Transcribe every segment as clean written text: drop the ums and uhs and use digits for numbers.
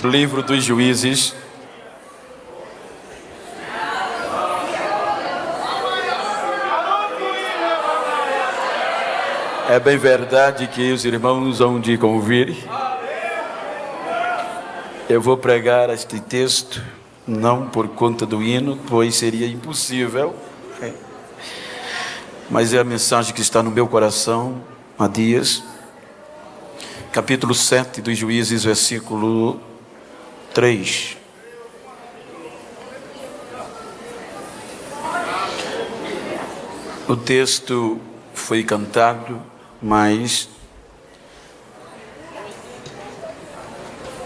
Livro dos Juízes. É bem verdade que os irmãos hão de convir. Eu vou pregar este texto, não por conta do hino, pois seria impossível. Mas é a mensagem que está no meu coração há dias. Capítulo 7 dos Juízes, versículo 3. O texto foi cantado, mas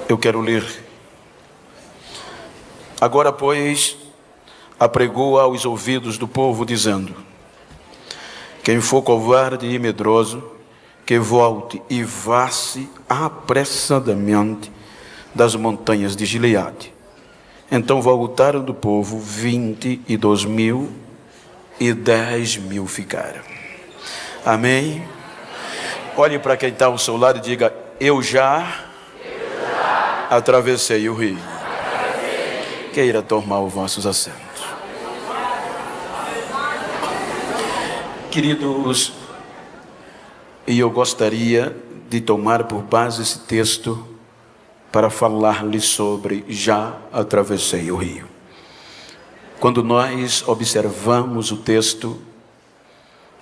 eu quero ler. Agora, pois, apregou aos ouvidos do povo, dizendo: quem for covarde e medroso, que volte e vá-se apressadamente das montanhas de Gileade. Então voltaram do povo 22.000 e 10.000 ficaram. Amém? Olhe para quem está ao seu lado e diga: eu já atravessei o rio. Queira tomar os vossos assentos. Queridos, e eu gostaria de tomar por base esse texto para falar-lhes sobre já atravessei o rio. Quando nós observamos o texto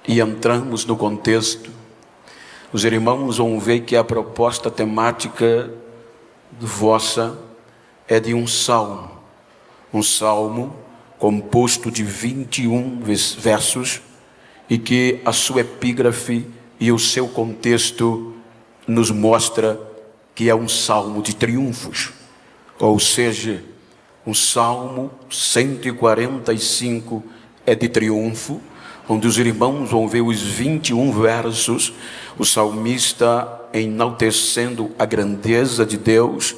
e entramos no contexto, os irmãos vão ver que a proposta temática vossa é de um salmo composto de 21 versos, e que a sua epígrafe e o seu contexto nos mostra que é um salmo de triunfos, ou seja, um salmo 145 é de triunfo, onde os irmãos vão ver os 21 versos, o salmista enaltecendo a grandeza de Deus,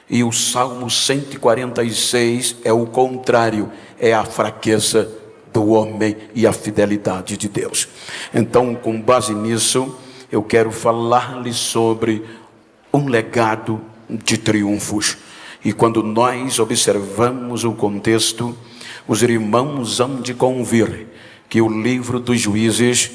e o salmo 146 é o contrário, é a fraqueza do homem e a fidelidade de Deus. Então, com base nisso, eu quero falar-lhe sobre um legado de triunfos. E quando nós observamos o contexto, os irmãos hão de convir que o livro dos Juízes,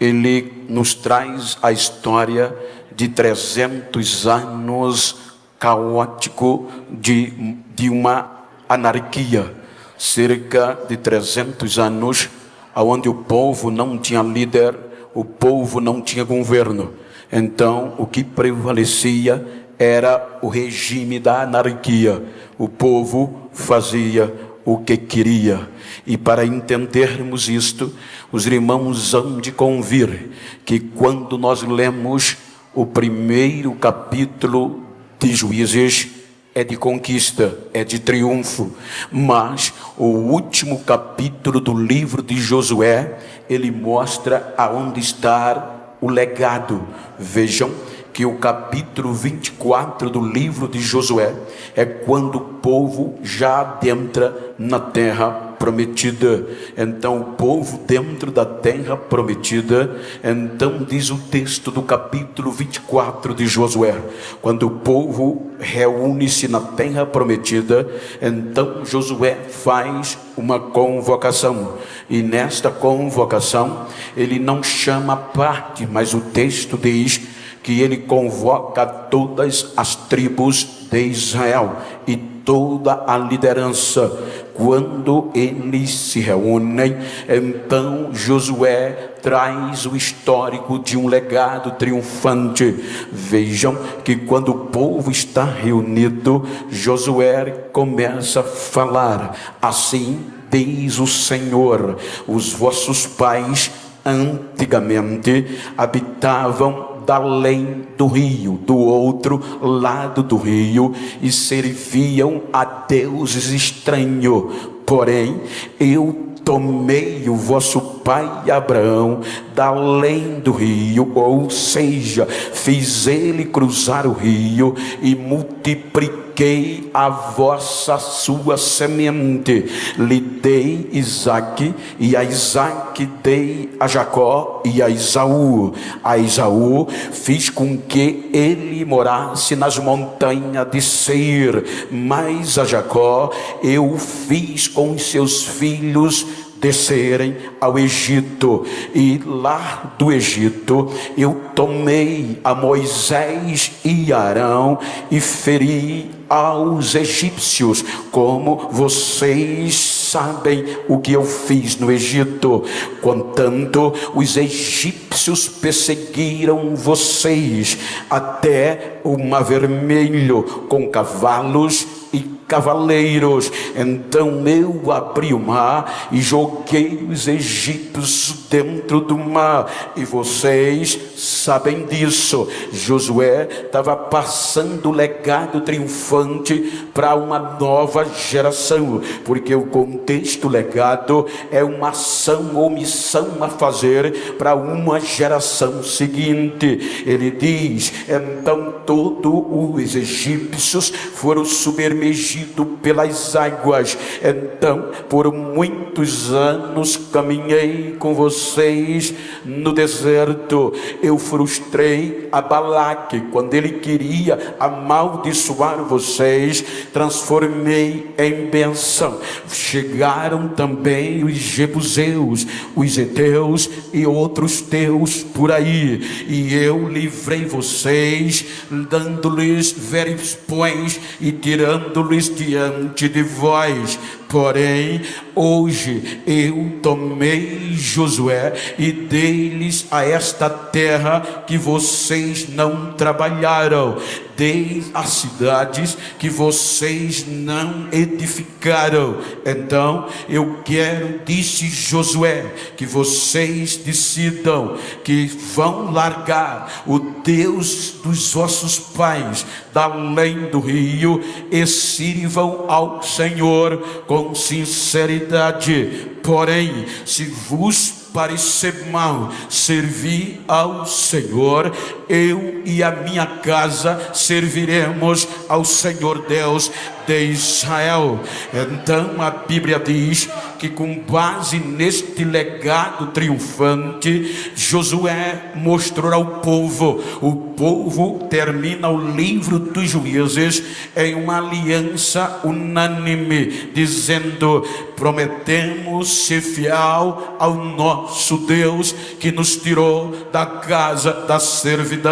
ele nos traz a história de 300 anos caótico de uma anarquia. Cerca de 300 anos, onde o povo não tinha líder, o povo não tinha governo. Então, o que prevalecia era o regime da anarquia. O povo fazia o que queria. E para entendermos isto, os irmãos hão de convir que quando nós lemos o primeiro capítulo de Juízes, é de conquista, é de triunfo, mas o último capítulo do livro de Josué, ele mostra aonde está o legado. Vejam que o capítulo 24 do livro de Josué é quando o povo já adentra na terra prometida. Então o povo dentro da terra prometida, então diz o texto do capítulo 24 de Josué, quando o povo reúne-se na terra prometida, então Josué faz uma convocação, e nesta convocação ele não chama a parte, mas o texto diz que ele convoca todas as tribos de Israel e toda a liderança. Quando eles se reúnem, então Josué traz o histórico de um legado triunfante. Vejam que quando o povo está reunido, Josué começa a falar: assim diz o Senhor, os vossos pais antigamente habitavam da além do rio, do outro lado do rio, e serviam a deuses estranhos. Porém, eu tomei o vosso pai Abraão da além do rio, ou seja, fiz ele cruzar o rio e multipliquei comuniquei a vossa sua semente, lhe dei Isaque, e a Isaque dei a Jacó e a Esaú. A Esaú fiz com que ele morasse nas montanhas de Seir, mas a Jacó eu fiz com os seus filhos descerem ao Egito, e lá do Egito eu tomei a Moisés e Arão e feri aos egípcios, como vocês sabem o que eu fiz no Egito. Contanto, os egípcios perseguiram vocês até o Mar Vermelho com cavalos e cavaleiros. Então eu abri o mar e joguei os egípcios dentro do mar, e vocês sabem disso. Josué estava passando o legado triunfante para uma nova geração, porque o contexto legado é uma ação ou missão a fazer para uma geração seguinte. Ele diz: então todos os egípcios foram submergidos pelas águas. Então por muitos anos caminhei com vocês no deserto. Eu frustrei a Balaque quando ele queria amaldiçoar vocês, transformei em bênção. Chegaram também os jebuseus, os heteus e outros teus por aí, e eu livrei vocês, dando-lhes veripões e tirando-lhes diante de vós. Porém, hoje eu tomei Josué e dei-lhes a esta terra que vocês não trabalharam, dei as cidades que vocês não edificaram. Então eu quero, disse Josué, que vocês decidam que vão largar o Deus dos vossos pais da além do rio e sirvam ao Senhor com sinceridade. Porém, se vos parecer mal servir ao Senhor, eu e a minha casa serviremos ao Senhor Deus de Israel. Então a Bíblia diz que, com base neste legado triunfante, Josué mostrou ao povo. O povo termina o livro dos Juízes em uma aliança unânime, dizendo: prometemos ser fiel ao nosso Deus que nos tirou da casa da servidão.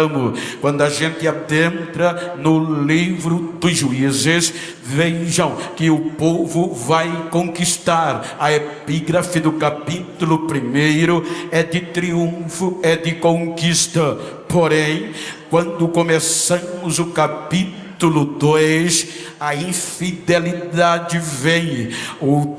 Quando a gente adentra no livro dos Juízes, vejam que o povo vai conquistar. A epígrafe do capítulo 1 é de triunfo, é de conquista. Porém, quando começamos o capítulo 2, a infidelidade vem. O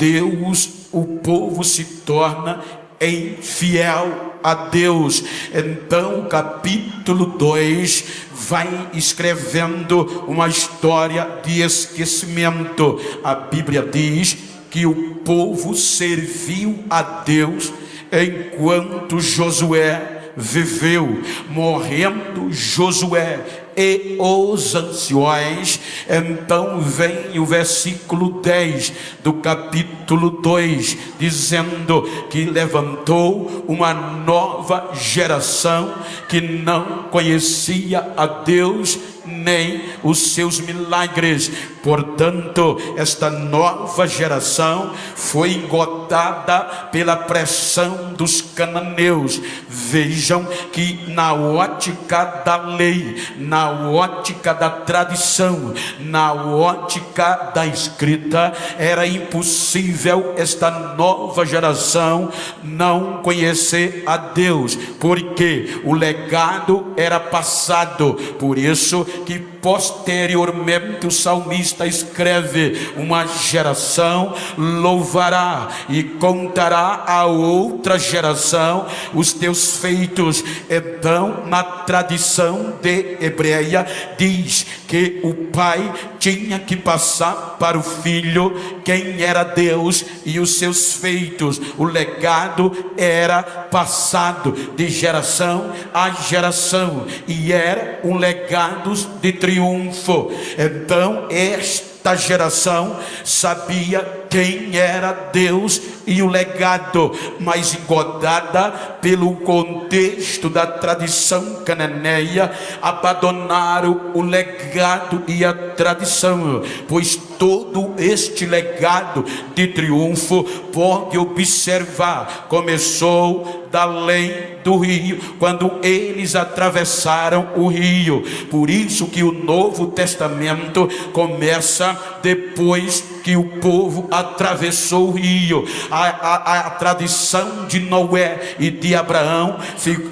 povo se torna infiel a Deus. Então o capítulo 2 vai escrevendo uma história de esquecimento. A Bíblia diz que o povo serviu a Deus enquanto Josué viveu. Morrendo Josué e os anciões, então vem o versículo 10 do capítulo 2, dizendo que levantou uma nova geração que não conhecia a Deus nem os seus milagres. Portanto, esta nova geração foi engotada pela pressão dos cananeus. Vejam que na ótica da lei, na ótica da tradição, na ótica da escrita, era impossível esta nova geração não conhecer a Deus, porque o legado era passado. Por isso que posteriormente o salmista escreve: uma geração louvará e contará a outra geração os teus feitos. Então, na tradição de Hebreia, diz que o pai tinha que passar para o filho quem era Deus e os seus feitos. O legado era passado de geração a geração, e era um legado de triunfo triunfo. Então esta geração sabia quem era Deus e o legado, mas engodada pelo contexto da tradição cananeia, abandonaram o legado e a tradição, pois todo este legado de triunfo, pode observar, começou da além do rio, quando eles atravessaram o rio. Por isso que o Novo Testamento começa depois que o povo atravessou o rio. A tradição de Noé e de Abraão,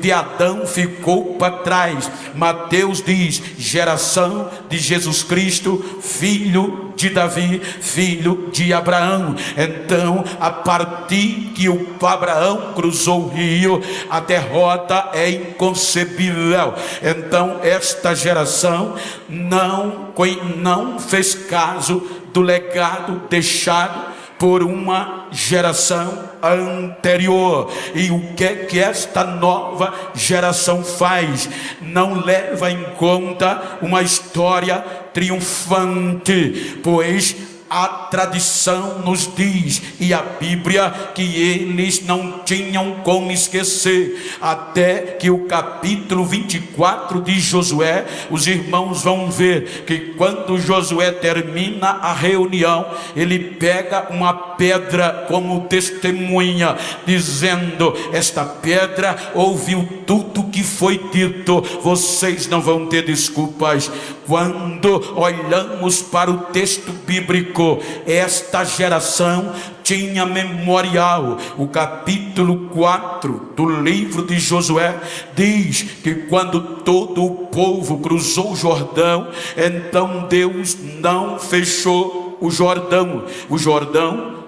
de Adão, ficou para trás. Mateus diz: geração de Jesus Cristo, filho de Davi, filho de Abraão. Então, a partir que o Abraão cruzou o rio, a derrota é inconcebível. Então esta geração não fez caso do legado deixado por uma geração anterior. E o que esta nova geração faz? Não leva em conta uma história triunfante, pois a tradição nos diz, e a Bíblia, que eles não tinham como esquecer, até que o capítulo 24 de Josué, os irmãos vão ver que quando Josué termina a reunião, ele pega uma pedra como testemunha, dizendo: esta pedra ouviu tudo que foi dito, vocês não vão ter desculpas. Quando olhamos para o texto bíblico, esta geração tinha memorial. O capítulo 4 do livro de Josué diz que quando todo o povo cruzou o Jordão, então Deus não fechou o Jordão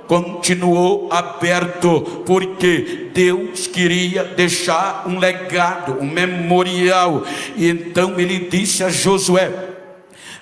continuou aberto, porque Deus queria deixar um legado, um memorial. E então ele disse a Josué: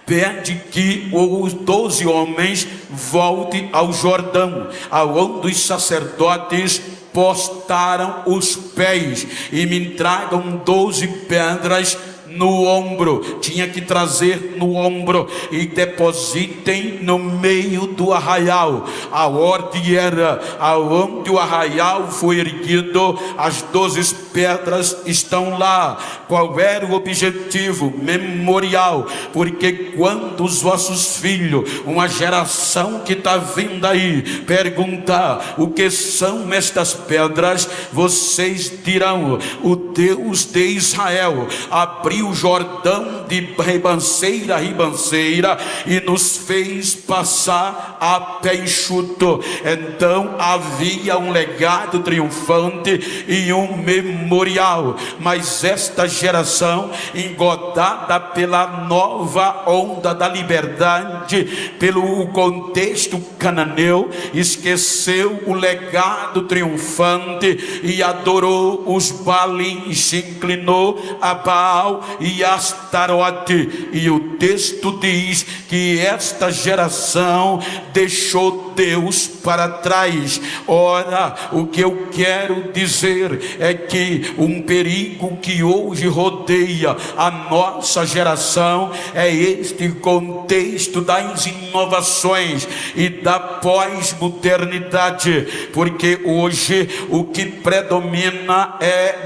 pede que os 12 homens voltem ao Jordão, aonde os sacerdotes postaram os pés, e me tragam 12 pedras no ombro. Tinha que trazer no ombro e depositem no meio do arraial. A ordem era: aonde o arraial foi erguido, as 12 pedras estão lá. Qual era o objetivo? Memorial. Porque quando os vossos filhos, uma geração que está vindo aí, perguntar o que são estas pedras, vocês dirão: o Deus de Israel abriu o Jordão de ribanceira a ribanceira e nos fez passar a pé enxuto. Então havia um legado triunfante e um memorial. Mas esta geração, engodada pela nova onda da liberdade, pelo contexto cananeu, esqueceu o legado triunfante e adorou os Baalins, se inclinou a Baal e Astarote. E o texto diz que esta geração deixou Deus para trás. Ora, o que eu quero dizer é que um perigo que hoje rodeia a nossa geração é este contexto das inovações e da pós-modernidade, porque hoje o que predomina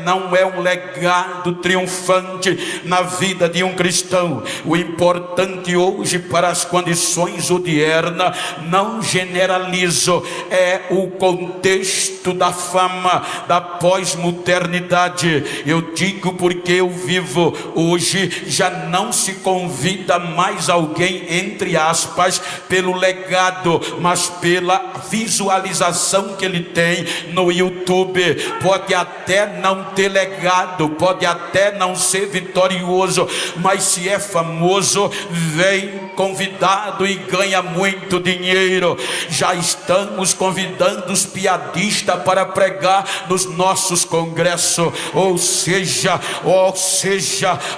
não é um legado triunfante na vida de um cristão. O importante hoje para as condições odiernas, não generalizo, é o contexto da fama, da pós-modernidade. Eu digo porque eu vivo hoje, já não se convida mais alguém, entre aspas, pelo legado, mas pela visualização que ele tem no YouTube. Pode até não ter legado, pode até não ser vitorioso, mas se é famoso, vem convidado e ganha muito dinheiro. Já estamos convidando os piadistas igreja para pregar nos nossos congressos. Ou seja,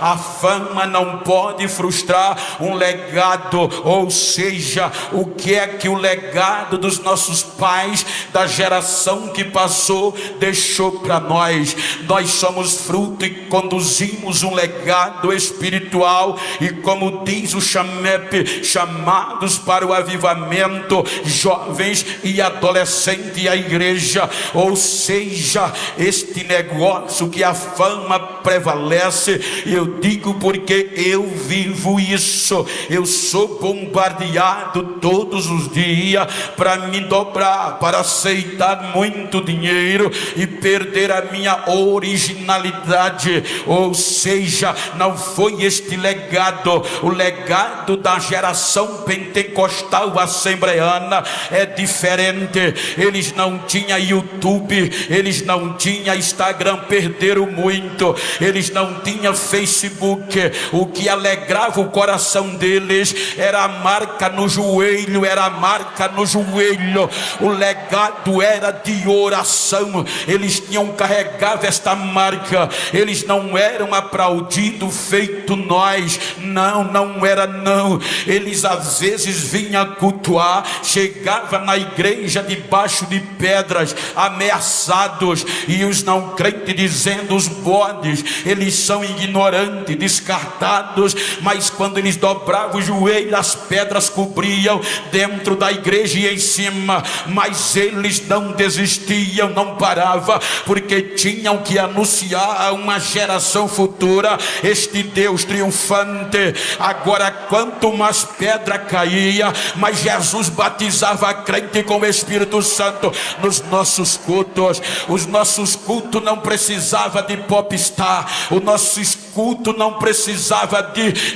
a fama não pode frustrar um legado. Ou seja, o que é que o legado dos nossos pais, da geração que passou, deixou para nós? Nós somos fruto e conduzimos um legado espiritual, e como diz o Chamep, chamados para o avivamento, jovens e adolescentes e a igreja. Ou seja, este negócio que a fama prevalece, eu digo porque eu vivo isso. Eu sou bombardeado todos os dias para me dobrar, para aceitar muito dinheiro e perder a minha originalidade. Ou seja, não foi este legado. O legado da geração pentecostal assembleana é diferente. Eles não tinham YouTube, eles não tinham Instagram, perderam muito. Eles não tinham Facebook. O que alegrava o coração deles era a marca no joelho, era a marca no joelho. O legado era de oração. Eles tinham carregado esta marca. Eles não eram aplaudidos feito nós. Não era não. Eles às vezes vinham cultuar, chegava na igreja debaixo de pedras, ameaçados, e os não crentes dizendo: os bodes, eles são ignorantes, descartados. Mas quando eles dobravam o joelho, as pedras cobriam dentro da igreja e em cima. Mas eles não desistiam, não paravam, porque tinham que anunciar a uma geração futura este Deus triunfante. Agora, quanto mais pedra caía, mas Jesus batizava a crente com o Espírito Santo nos nossos cultos. Os nossos cultos não precisavam de popstar. O nosso culto não precisava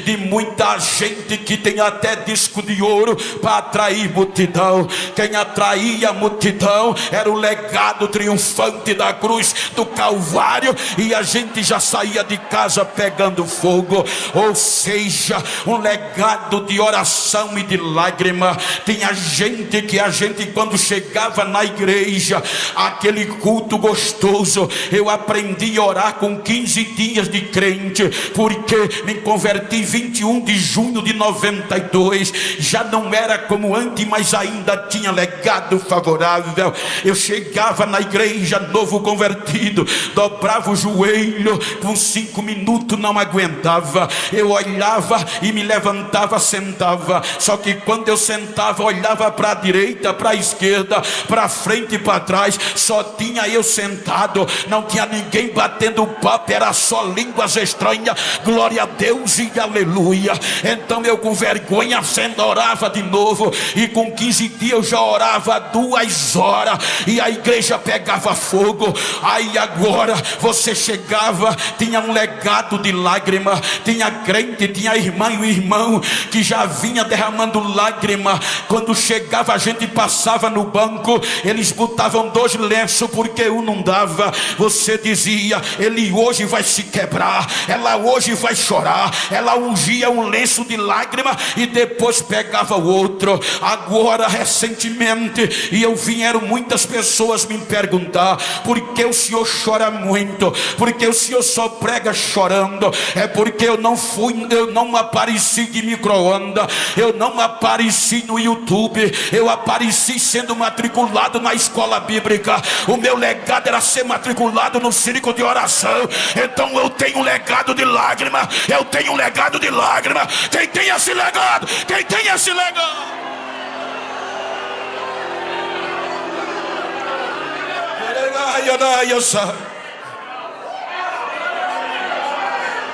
de muita gente que tem até disco de ouro para atrair multidão. Quem atraía a multidão era o legado triunfante da cruz do Calvário, e a gente já saía de casa pegando fogo. Ou seja, um legado de oração e de lágrima. Tinha gente que a gente, quando chegava na igreja, aquele culto gostoso, eu aprendi a orar com 15 dias de crente, porque me converti 21 de junho de 92. Já não era como antes, mas ainda tinha legado favorável. Eu chegava na igreja novo convertido, dobrava o joelho, com 5 minutos não aguentava. Eu olhava e me levantava, sentava. Só que quando eu sentava, olhava para a direita, para a esquerda, para frente e para trás, só tinha eu sentado, não tinha ninguém batendo papo, era só línguas estranhas. Glória a Deus e aleluia. Então eu, com vergonha, orava de novo, e com 15 dias eu já orava 2 horas, e a igreja pegava fogo. Aí agora você chegava, tinha um legado de lágrima. Tinha crente, tinha irmã e o irmão que já vinha derramando lágrima. Quando chegava, a gente passava no banco, eles botavam 2 lenços porque um não dava. Você dizia: ele hoje vai se quebrar, ela hoje vai chorar. Ela ungia um lenço de lágrima e depois pegava o outro. Agora, recentemente, e eu vieram muitas pessoas me perguntar: por que o senhor chora muito? Por que o senhor só prega chorando? É porque eu não apareci de micro-ondas, eu não apareci no YouTube, eu apareci sendo matriculado na escola bíblica. O meu legado era ser matriculado no círculo de oração. Então eu tenho um legado de lágrima, eu tenho um legado de lágrima. Quem tem esse legado? Quem tem esse legado?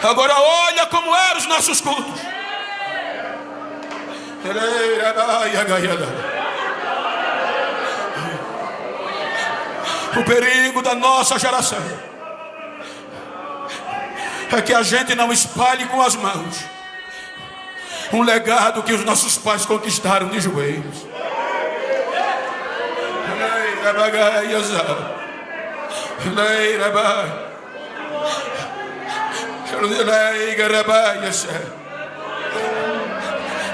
Agora olha como eram os nossos cultos. O perigo da nossa geração é que a gente não espalhe com as mãos um legado que os nossos pais conquistaram de joelhos.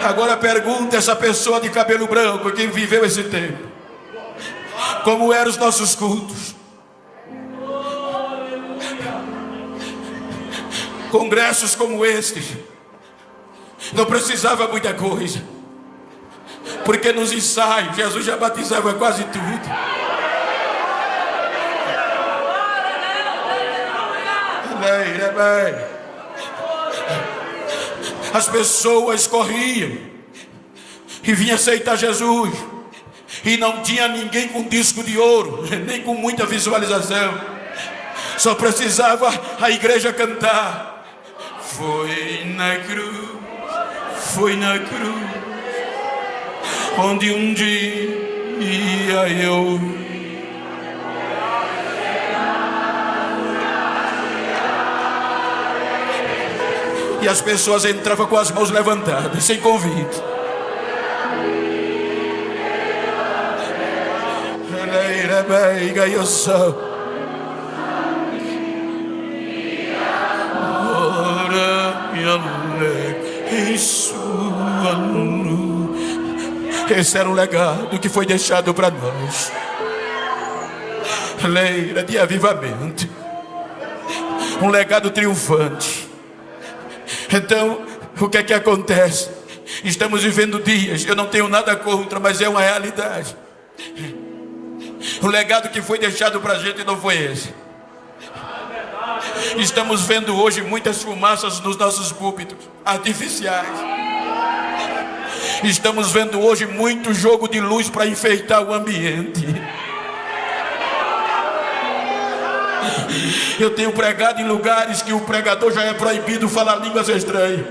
Agora pergunta essa pessoa de cabelo branco que viveu esse tempo: Como eram os nossos cultos. Congressos como este. Não precisava muita coisa. Porque nos ensaios, Jesus já batizava quase tudo. As pessoas corriam e vinham aceitar Jesus. E não tinha ninguém com disco de ouro, nem com muita visualização. Só precisava a igreja cantar. Foi na cruz, onde um dia eu. E as pessoas entravam com as mãos levantadas, sem convite. Esse era o legado que foi deixado para nós. Leira de avivamento. Um legado triunfante. Então, o que é que acontece? Estamos vivendo dias, eu não tenho nada contra, mas é uma realidade. O legado que foi deixado para a gente não foi esse. Estamos vendo hoje muitas fumaças nos nossos púlpitos, artificiais. Estamos vendo hoje muito jogo de luz para enfeitar o ambiente. Eu tenho pregado em lugares que o pregador já é proibido falar línguas estranhas.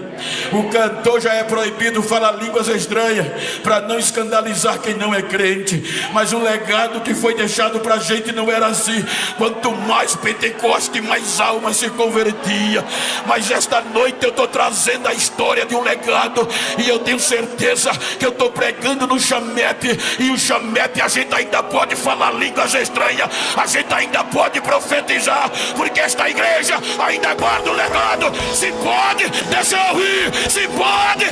O cantor já é proibido falar línguas estranhas, para não escandalizar quem não é crente. Mas o legado que foi deixado para a gente não era assim. Quanto mais Pentecoste, mais almas se convertia. Mas esta noite eu estou trazendo a história de um legado. E eu tenho certeza que eu estou pregando no Chamete. E o Chamete a gente ainda pode falar línguas estranhas. A gente ainda pode profetizar. Porque esta igreja ainda guarda o legado. Se pode, deixa eu ouvir. Se pode.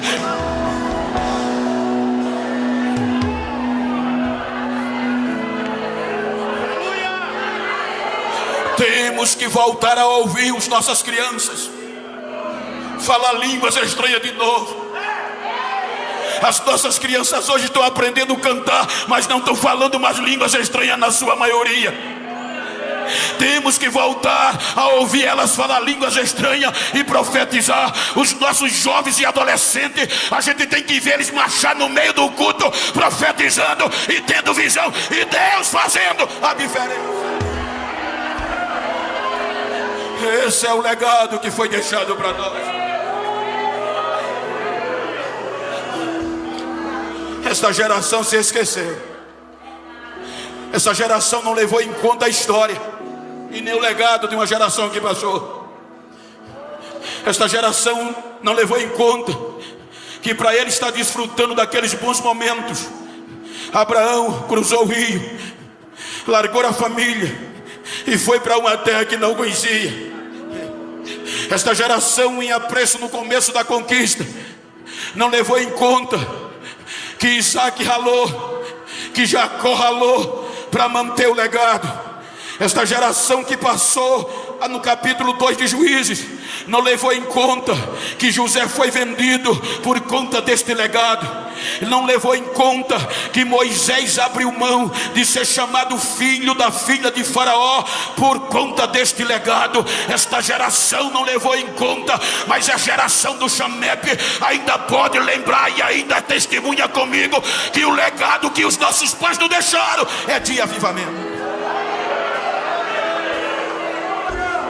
Temos que voltar a ouvir as nossas crianças falar línguas estranhas de novo. As nossas crianças hoje estão aprendendo a cantar, mas não estão falando mais línguas estranhas na sua maioria. Temos que voltar a ouvir elas falar línguas estranhas e profetizar. Os nossos jovens e adolescentes, a gente tem que ver eles marchar no meio do culto, profetizando e tendo visão, e Deus fazendo a diferença. Esse é o legado que foi deixado para nós. Esta geração se esqueceu. Essa geração não levou em conta a história e nem o legado de uma geração que passou. Esta geração não levou em conta que para ele estar desfrutando daqueles bons momentos, Abraão cruzou o rio, largou a família e foi para uma terra que não conhecia. Esta geração, em apreço no começo da conquista, não levou em conta que Isaac ralou, que Jacó ralou para manter o legado. Esta geração que passou no capítulo 2 de Juízes não levou em conta que José foi vendido por conta deste legado. Não levou em conta que Moisés abriu mão de ser chamado filho da filha de Faraó por conta deste legado. Esta geração não levou em conta, mas a geração do Chamepe ainda pode lembrar e ainda testemunha comigo que o legado que os nossos pais nos deixaram é de avivamento.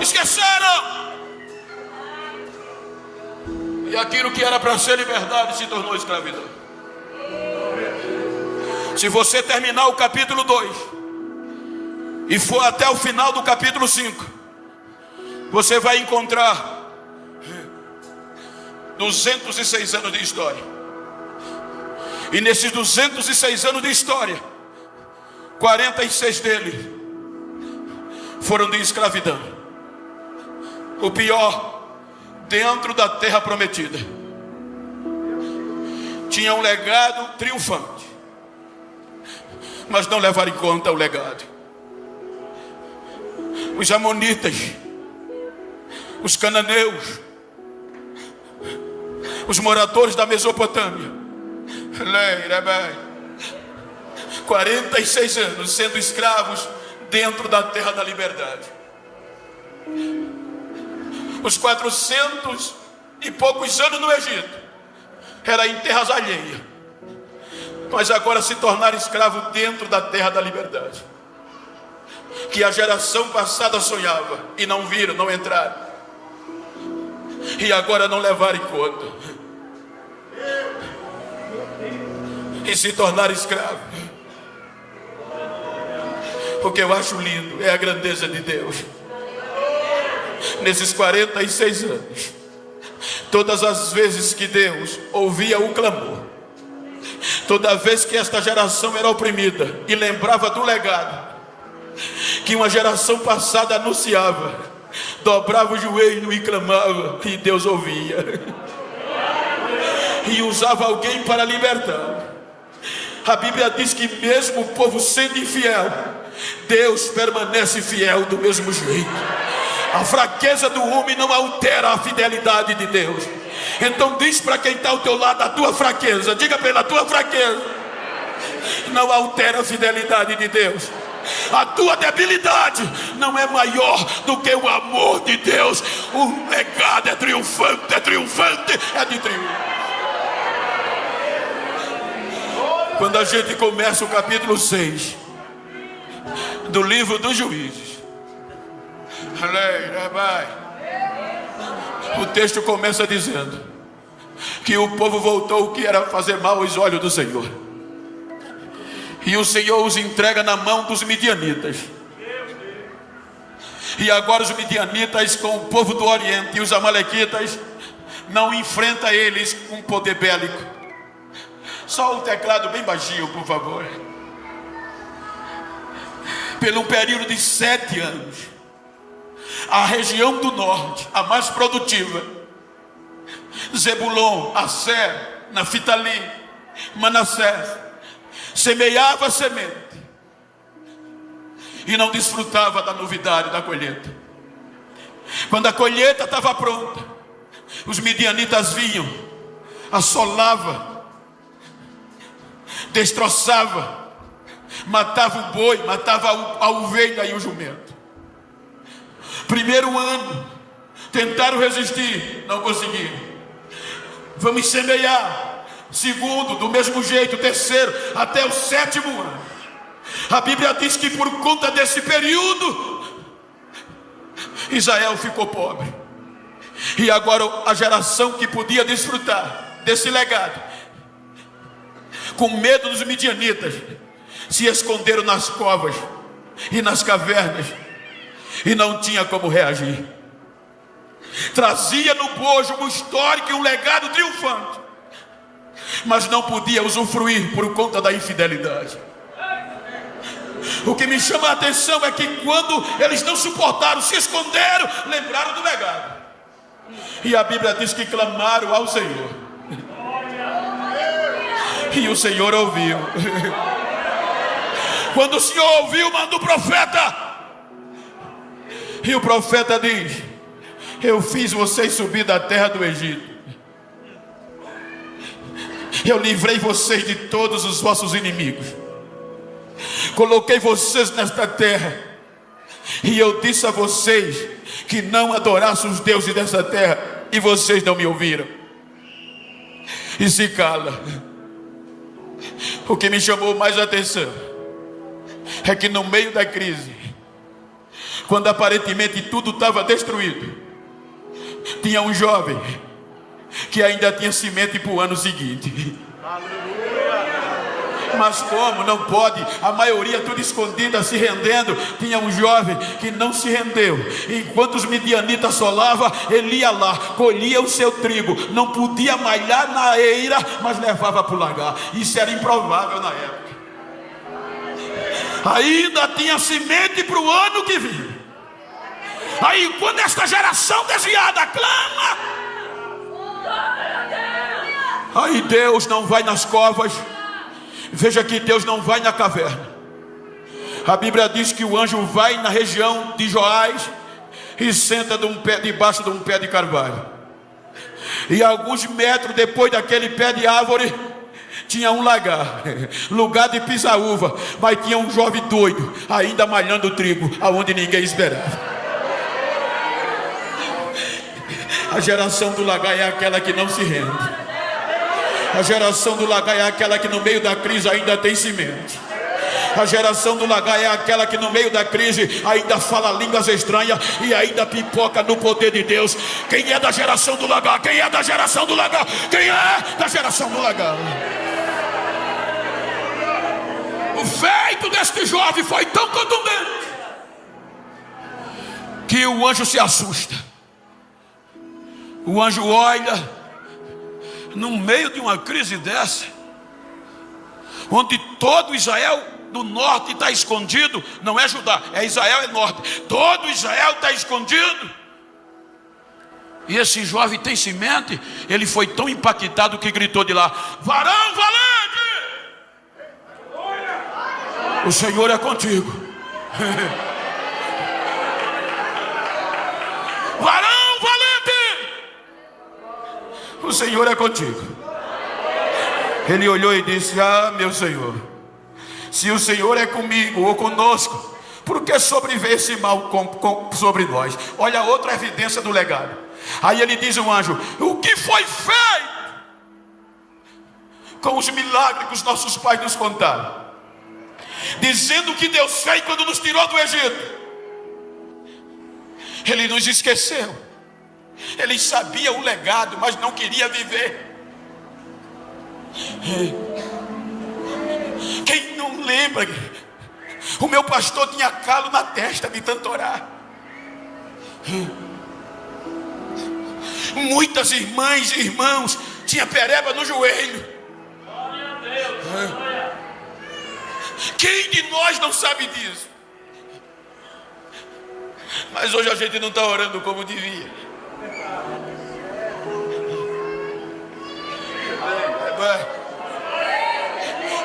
Esqueceram. E aquilo que era para ser liberdade se tornou escravidão. Se você terminar o capítulo 2 e for até o final do capítulo 5, você vai encontrar 206 anos de história. E nesses 206 anos de história, 46 deles foram de escravidão. O pior, dentro da terra prometida, tinha um legado triunfante, mas não levaram em conta o legado. Os amonitas, os cananeus, os moradores da Mesopotâmia, 46 anos sendo escravos dentro da terra da liberdade. Os 400 e poucos anos no Egito era em terras alheias, mas agora se tornaram escravos dentro da terra da liberdade, que a geração passada sonhava e não viram, não entraram, e agora não levaram em conta e se tornaram escravos. O que eu acho lindo é a grandeza de Deus. Nesses 46 anos, todas as vezes que Deus ouvia o clamor, toda vez que esta geração era oprimida e lembrava do legado que uma geração passada anunciava, dobrava o joelho e clamava, e Deus ouvia e usava alguém para libertar. A Bíblia diz que mesmo o povo sendo infiel, Deus permanece fiel do mesmo jeito. A fraqueza do homem não altera a fidelidade de Deus. Então diz para quem está ao teu lado: a tua fraqueza, diga para ele, a tua fraqueza não altera a fidelidade de Deus. A tua debilidade não é maior do que o amor de Deus. O legado é triunfante, é de triunfo. Quando a gente começa o capítulo 6 do livro dos Juízes, o texto começa dizendo que o povo voltou o que era fazer mal aos olhos do Senhor, e o Senhor os entrega na mão dos midianitas. E agora os midianitas, com o povo do Oriente, e os amalequitas não enfrentam eles com poder bélico. Só o teclado bem baixinho, por favor. Pelo período de 7 anos, a região do norte, a mais produtiva, Zebulon, Asser, Naftali, Manassés, semeava semente e não desfrutava da novidade da colheita. Quando a colheita estava pronta, os midianitas vinham, assolava, destroçava, matava o boi, matava a ovelha e o jumento. Primeiro ano, tentaram resistir, não conseguiram. Vamos semear. Segundo, do mesmo jeito. Terceiro, até o 7º ano. A Bíblia diz que por conta desse período, Israel ficou pobre. E agora a geração que podia desfrutar desse legado, com medo dos midianitas, se esconderam nas covas e nas cavernas, e não tinha como reagir. Trazia no bojo um histórico e um legado triunfante, mas não podia usufruir por conta da infidelidade. O que me chama a atenção é que quando eles não suportaram, se esconderam, lembraram do legado. E a Bíblia diz que clamaram ao Senhor, e o Senhor ouviu. Quando o Senhor ouviu, manda o profeta. E o profeta diz: eu fiz vocês subir da terra do Egito, eu livrei vocês de todos os vossos inimigos, coloquei vocês nesta terra, e eu disse a vocês que não adorassem os deuses dessa terra, e vocês não me ouviram, e se cala. O que me chamou mais a atenção é que no meio da crise, quando aparentemente tudo estava destruído, tinha um jovem que ainda tinha semente para o ano seguinte. Mas como não pode, a maioria tudo escondida, se rendendo, tinha um jovem que não se rendeu. Enquanto os midianitas assolavam, ele ia lá, colhia o seu trigo, não podia malhar na eira, mas levava para o lagar. Isso era improvável na época. Ainda tinha semente para o ano que vinha. Aí quando esta geração desviada clama, aí Deus não vai nas covas. Veja que Deus não vai na caverna. A Bíblia diz que o anjo vai na região de Joás e senta debaixo de um pé de carvalho. E alguns metros depois daquele pé de árvore tinha um lagar, lugar de pisar uva, mas tinha um jovem doido ainda malhando trigo aonde ninguém esperava. A geração do lagar é aquela que não se rende. A geração do lagar é aquela que no meio da crise ainda tem semente. A geração do lagar é aquela que no meio da crise ainda fala línguas estranhas e ainda pipoca no poder de Deus. Quem é da geração do lagar? Quem é da geração do lagar? Quem é da geração do lagar? O feito deste jovem foi tão contundente que o anjo se assusta. O anjo olha no meio de uma crise dessa, onde todo Israel do norte está escondido. Não é Judá, é Israel, é norte. Todo Israel está escondido. E esse jovem tem semente. Ele foi tão impactado que gritou de lá: varão valente, o Senhor é contigo. Varão valente, o Senhor é contigo. Ele olhou e disse: ah, meu Senhor, se o Senhor é comigo ou conosco, por que sobreveio esse mal sobre nós? Olha outra evidência do legado. Aí ele diz ao anjo: o que foi feito com os milagres que os nossos pais nos contaram, dizendo que Deus fez quando nos tirou do Egito? Ele nos esqueceu. Ele sabia o legado, mas não queria viver. Quem não lembra? O meu pastor tinha calo na testa de tanto orar. Muitas irmãs e irmãos tinham pereba no joelho. Quem de nós não sabe disso? Mas hoje a gente não está orando como devia.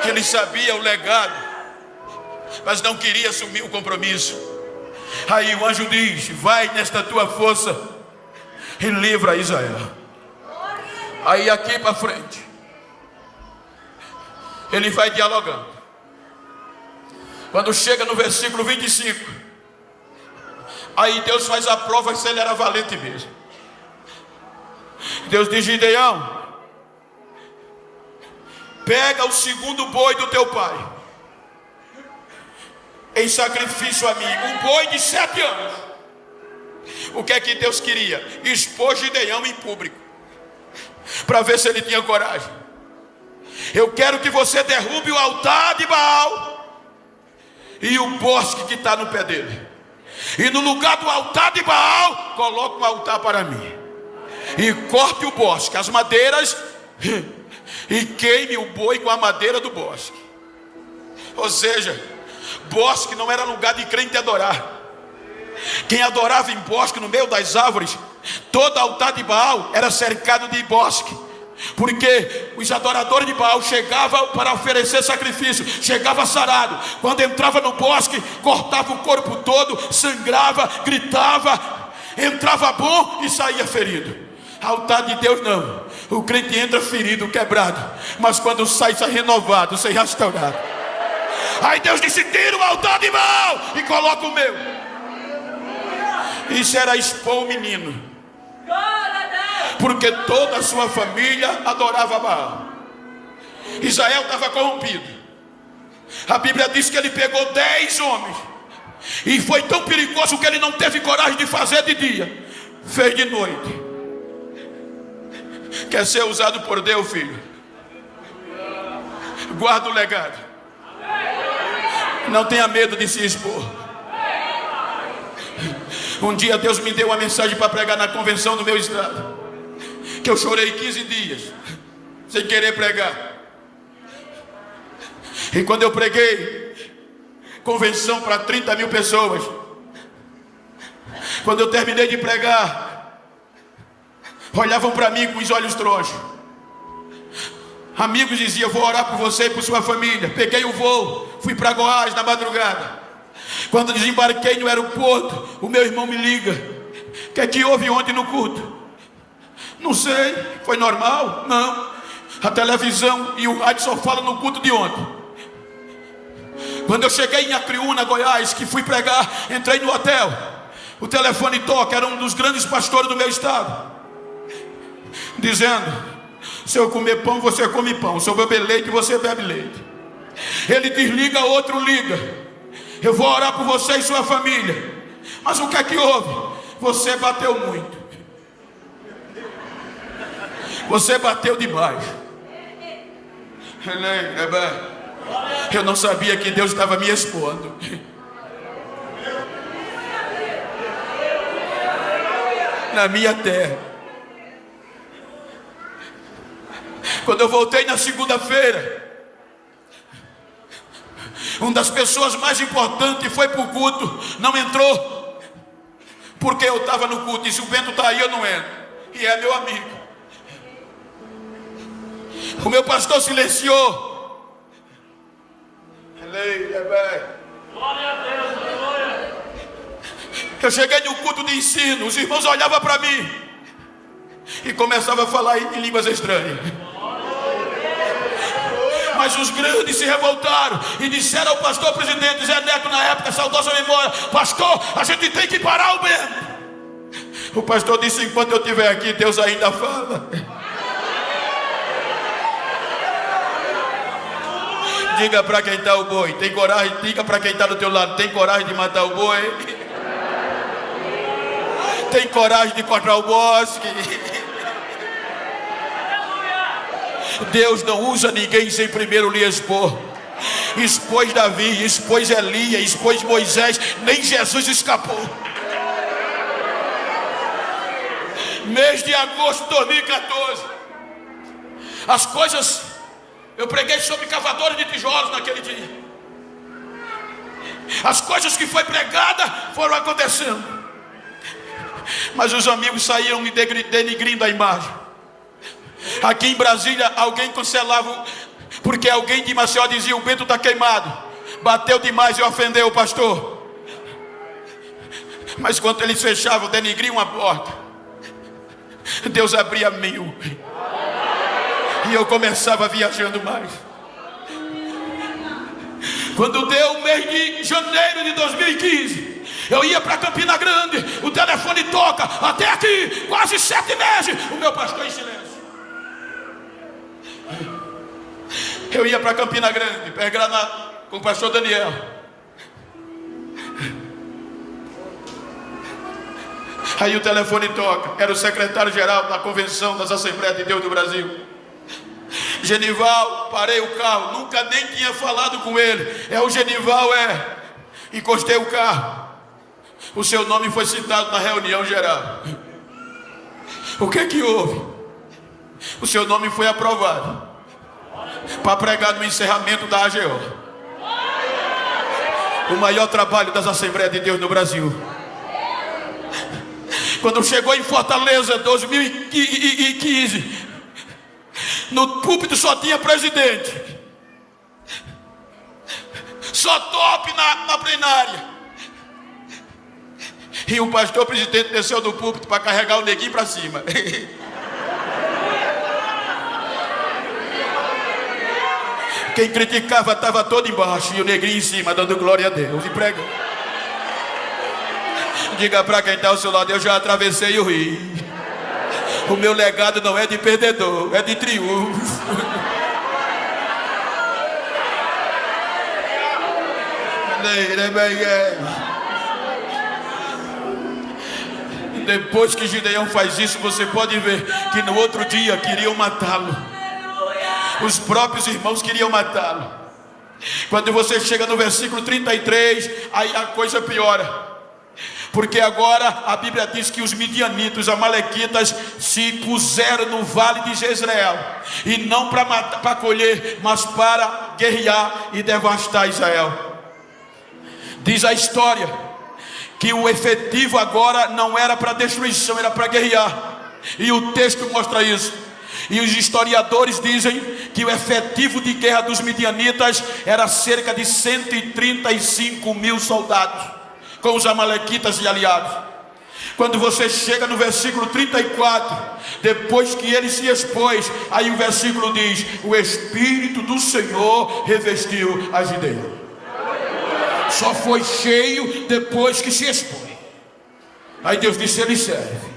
Ele sabia o legado, mas não queria assumir o compromisso. Aí o anjo diz: vai nesta tua força e livra Israel. Aí aqui para frente ele vai dialogando. Quando chega no versículo 25, aí Deus faz a prova se ele era valente mesmo. Deus diz: Gideão, pega o segundo boi do teu pai em sacrifício a mim, um boi de 7 anos. O que é que Deus queria? Expor Gideão em público, para ver se ele tinha coragem. Eu quero que você derrube o altar de Baal e o bosque que está no pé dele, e no lugar do altar de Baal coloque um altar para mim, e corte o bosque, as madeiras, e queime o boi com a madeira do bosque. Ou seja, bosque não era lugar de crente adorar. Quem adorava em bosque, no meio das árvores, todo altar de Baal era cercado de bosque, porque os adoradores de Baal chegavam para oferecer sacrifício, chegava sarado. Quando entrava no bosque, cortava o corpo todo, sangrava, gritava, entrava bom e saía ferido. Altar de Deus não. O crente entra ferido, quebrado, mas quando sai renovado, sai restaurado. Aí Deus disse: tira o altar de Baal e coloca o meu. Isso era expor o menino, porque toda a sua família adorava Baal. Israel estava corrompido. A Bíblia diz que ele pegou 10 homens, e foi tão perigoso que ele não teve coragem de fazer de dia, fez de noite. Quer ser usado por Deus, filho? Guarda o legado. Não tenha medo de se expor. Um dia Deus me deu uma mensagem para pregar na convenção do meu estado, que eu chorei 15 dias sem querer pregar. E quando eu preguei, convenção para 30 mil pessoas, quando eu terminei de pregar, olhavam para mim com os olhos tronchos. Amigos diziam: vou orar por você e por sua família. Peguei o voo, fui para Goiás na madrugada. Quando desembarquei no aeroporto, o meu irmão me liga: o que é que houve ontem no culto? Não sei, foi normal? Não, a televisão e o rádio só falam no culto de ontem. Quando eu cheguei em Acreúna, Goiás, que fui pregar, entrei no hotel, o telefone toca, era um dos grandes pastores do meu estado, dizendo: se eu comer pão, você come pão, se eu beber leite, você bebe leite. Ele desliga, outro liga: eu vou orar por você e sua família. Mas o que é que houve? Você bateu muito, você bateu demais. Eu não sabia que Deus estava me expondo. Na minha terra. Quando eu voltei na segunda-feira, uma das pessoas mais importantes foi para o culto, não entrou, porque eu estava no culto. Disse: o Bento está aí, eu não entro. E é meu amigo. O meu pastor silenciou. Eu cheguei no culto de ensino, os irmãos olhavam para mim e começavam a falar em línguas estranhas. Mas os grandes se revoltaram e disseram ao pastor presidente Zé Neto, na época, saudosa memória: pastor, a gente tem que parar o Bento. O pastor disse: enquanto eu estiver aqui, Deus ainda fala. Diga para quem está o boi, tem coragem? Diga para quem está do teu lado: tem coragem de matar o boi? Tem coragem de cortar o bosque? Deus não usa ninguém sem primeiro lhe expor. Expôs Davi, expôs Elias, expôs Moisés, nem Jesus escapou. Mês de agosto de 2014, as coisas... Eu preguei sobre cavadores de tijolos naquele dia. As coisas que foi pregada foram acontecendo, mas os amigos saíram me denigrindo a imagem. Aqui em Brasília, alguém cancelava, porque alguém de Maceió dizia: o Bento está queimado, bateu demais e ofendeu o pastor. Mas quando eles fechavam, denigriam a porta, Deus abria mil, e eu começava viajando mais. Quando deu o mês de janeiro de 2015, eu ia para Campina Grande, o telefone toca: até aqui, quase 7 meses, o meu pastor em silêncio. Eu ia para Campina Grande, pegar com o pastor Daniel. Aí o telefone toca, era o secretário-geral da Convenção das Assembleias de Deus do Brasil. Genival, parei o carro, nunca nem tinha falado com ele. É o Genival, encostei o carro, o seu nome foi citado na reunião geral. O que é que houve? O seu nome foi aprovado para pregar no encerramento da AGO, o maior trabalho das Assembleias de Deus no Brasil. Quando chegou em Fortaleza 2015, no púlpito só tinha presidente, só top na plenária, e o pastor presidente desceu do púlpito para carregar o neguinho para cima. Quem criticava estava todo embaixo e o negrinho em cima, dando glória a Deus e pregando. Diga para quem está ao seu lado: eu já atravessei o rio. O meu legado não é de perdedor, é de triunfo. Depois que Gideão faz isso, você pode ver que no outro dia queriam matá-lo. Os próprios irmãos queriam matá-lo. Quando você chega no versículo 33, aí a coisa piora. Porque agora a Bíblia diz que os midianitas, os amalequitas, se puseram no vale de Jezreel, e não para matar, para colher, mas para guerrear e devastar Israel. Diz a história que o efetivo agora não era para destruição, era para guerrear. E o texto mostra isso. E os historiadores dizem que o efetivo de guerra dos midianitas era cerca de 135 mil soldados, com os amalequitas e aliados. Quando você chega no versículo 34, depois que ele se expôs, aí o versículo diz: o Espírito do Senhor revestiu a Gideão. Só foi cheio depois que se expôs. Aí Deus disse: ele serve.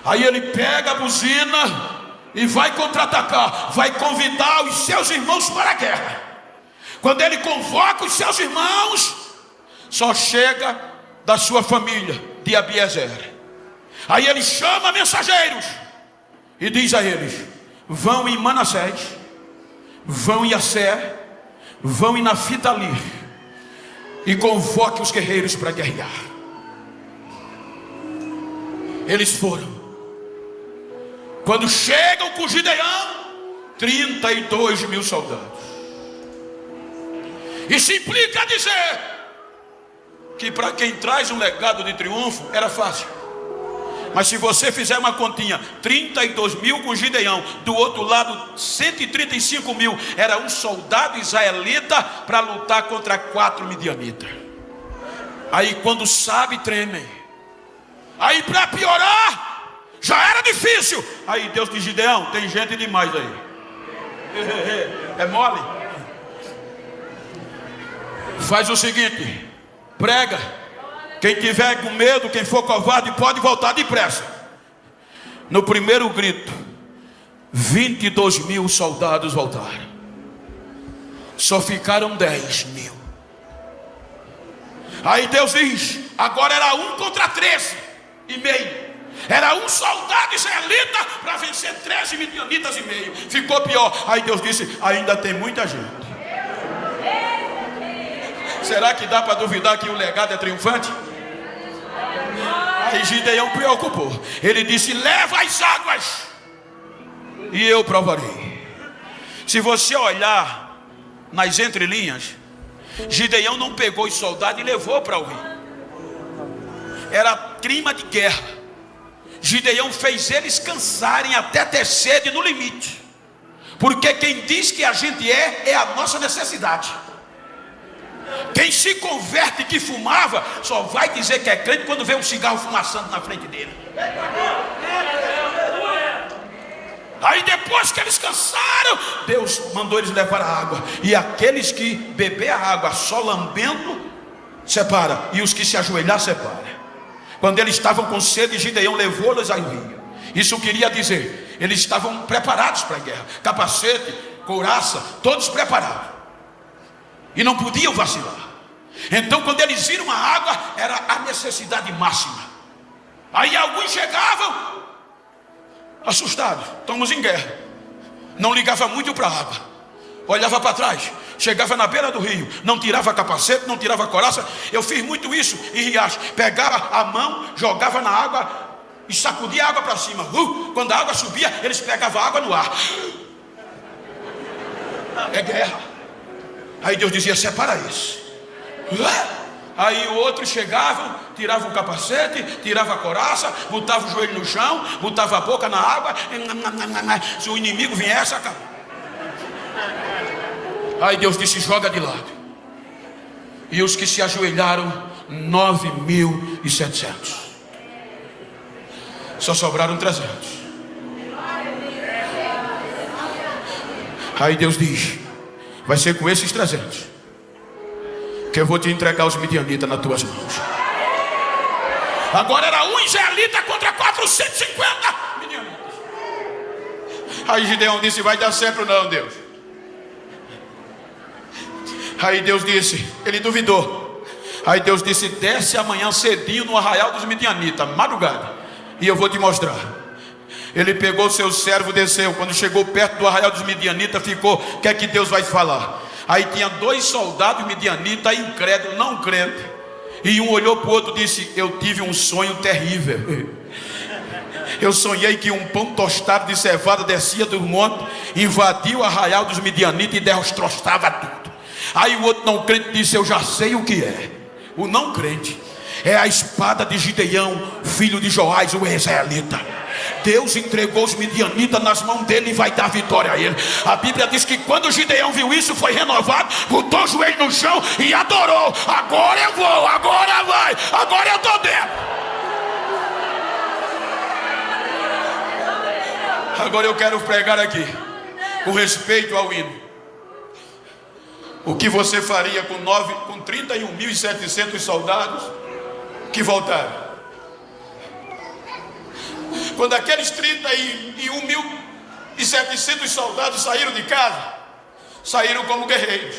Aí ele pega a buzina e vai contra-atacar, vai convidar os seus irmãos para a guerra. Quando ele convoca os seus irmãos, só chega da sua família, de Abiezer. Aí ele chama mensageiros e diz a eles: vão em Manassés, vão em Asser, vão em Naftali, e convoque os guerreiros para guerrear. Eles foram. Quando chegam com Gideão, 32 mil soldados. Isso implica dizer que para quem traz um legado de triunfo era fácil. Mas se você fizer uma continha, 32 mil com Gideão, do outro lado 135 mil, era um soldado israelita para lutar contra 4 midianitas. Aí quando sabe, tremem. Aí para piorar, já era difícil. Aí Deus diz: Gideão, tem gente demais aí. É mole? Faz o seguinte: prega. Quem tiver com medo, quem for covarde, pode voltar depressa. No primeiro grito, 22 mil soldados voltaram. Só ficaram 10 mil. Aí Deus diz: agora era 1 contra 13 e meio. Era um soldado israelita para vencer 13 midianitas e meio. Ficou pior. Aí Deus disse: ainda tem muita gente. Será que dá para duvidar que o legado é triunfante? Aí Gideão preocupou. Ele disse: leva as águas e eu provarei. Se você olhar nas entrelinhas, Gideão não pegou os soldados e levou para o rio. Era clima de guerra. Gideão fez eles cansarem até ter sede no limite. Porque quem diz que a gente é a nossa necessidade. Quem se converte que fumava, só vai dizer que é crente quando vê um cigarro fumaçando na frente dele. Aí depois que eles cansaram, Deus mandou eles levar a água. E aqueles que beber a água só lambendo, separa. E os que se ajoelhar, separa. Quando eles estavam com sede, Gideão levou-los ao rio. Isso queria dizer, eles estavam preparados para a guerra. Capacete, couraça, todos preparados. E não podiam vacilar. Então quando eles viram a água, era a necessidade máxima. Aí alguns chegavam assustados: estamos em guerra. Não ligava muito para a água, olhava para trás. Chegava na beira do rio, não tirava capacete, não tirava coraça. Eu fiz muito isso em riacho. Pegava a mão, jogava na água e sacudia a água para cima. Quando a água subia, eles pegavam a água no ar. É guerra. Aí Deus dizia: separa isso. Aí o outro chegavam, tirava o capacete, tirava a coraça, botava o joelho no chão, botava a boca na água. Se o inimigo viesse, acabou. Aí Deus disse: joga de lado. E os que se ajoelharam, 9.700. Só sobraram 300. Aí Deus diz: vai ser com esses 300 que eu vou te entregar os midianitas nas tuas mãos. Agora era um israelita contra 450 midianitas. Aí Gideão disse: vai dar certo ou não, Deus? Aí Deus disse, ele duvidou. Aí Deus disse: desce amanhã cedinho no arraial dos midianitas, madrugada, e eu vou te mostrar. Ele pegou seu servo, desceu. Quando chegou perto do arraial dos midianitas, ficou: o que é que Deus vai falar? Aí tinha 2 soldados midianitas, incrédulos, não crentes. E um olhou para o outro e disse: eu tive um sonho terrível. Eu sonhei que um pão tostado de cevada descia do monte, invadiu o arraial dos midianitas e destroçava tudo. Aí o outro não crente disse: eu já sei o que é. O não crente é a espada de Gideão, filho de Joás, o israelita. Deus entregou os midianitas nas mãos dele e vai dar vitória a ele. A Bíblia diz que quando Gideão viu isso, foi renovado, botou o joelho no chão e adorou. Agora eu vou, agora vai, agora eu estou dentro. Agora eu quero pregar aqui, com respeito ao hino. O que você faria com 31.700 soldados que voltaram? Quando aqueles 31.700 soldados saíram de casa, saíram como guerreiros.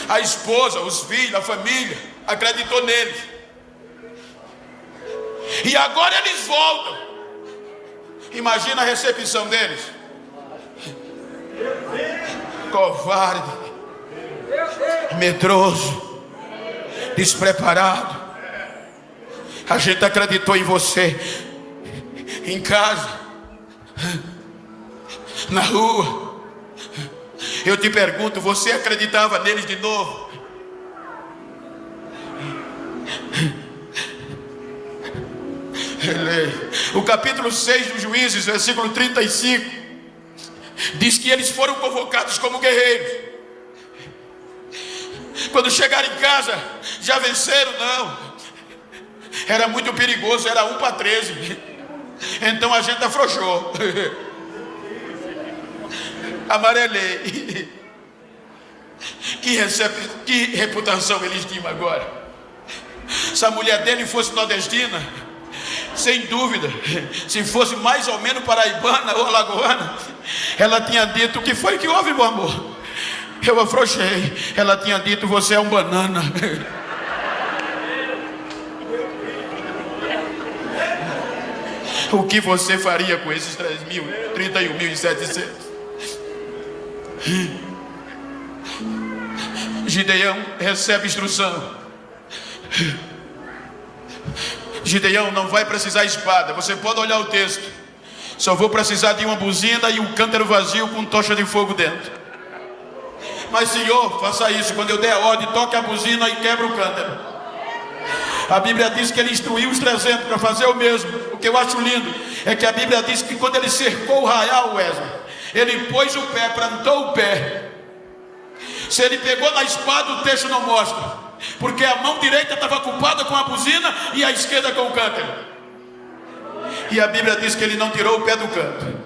A esposa, os filhos, a família acreditou neles. E agora eles voltam. Imagina a recepção deles. Covarde, medroso, despreparado. A gente acreditou em você, em casa, na rua. Eu te pergunto, você acreditava neles de novo? O capítulo 6 dos Juízes, versículo 35, diz que eles foram convocados como guerreiros. Quando chegaram em casa, já venceram? Não, era muito perigoso, era 1 para 13. Então a gente afrouxou. Amarelei. Que reputação eles tinham agora? Se a mulher dele fosse nordestina, sem dúvida, se fosse mais ou menos paraibana ou alagoana, ela tinha dito: o que foi que houve, meu amor? Eu afrouxei. Ela tinha dito: você é um banana. O que você faria com esses 31.700? Gideão recebe instrução. Gideão não vai precisar espada. Você pode olhar o texto. Só vou precisar de uma buzina e um cântaro vazio com tocha de fogo dentro. Mas Senhor, faça isso. Quando eu der a ordem, toque a buzina e quebra o cântaro. A Bíblia diz que ele instruiu os 300 para fazer o mesmo. O que eu acho lindo é que a Bíblia diz que quando ele cercou o arraial, ele pôs o pé, plantou o pé. Se ele pegou na espada, o texto não mostra, porque a mão direita estava ocupada com a buzina e a esquerda com o cântaro. E a Bíblia diz que ele não tirou o pé do canto.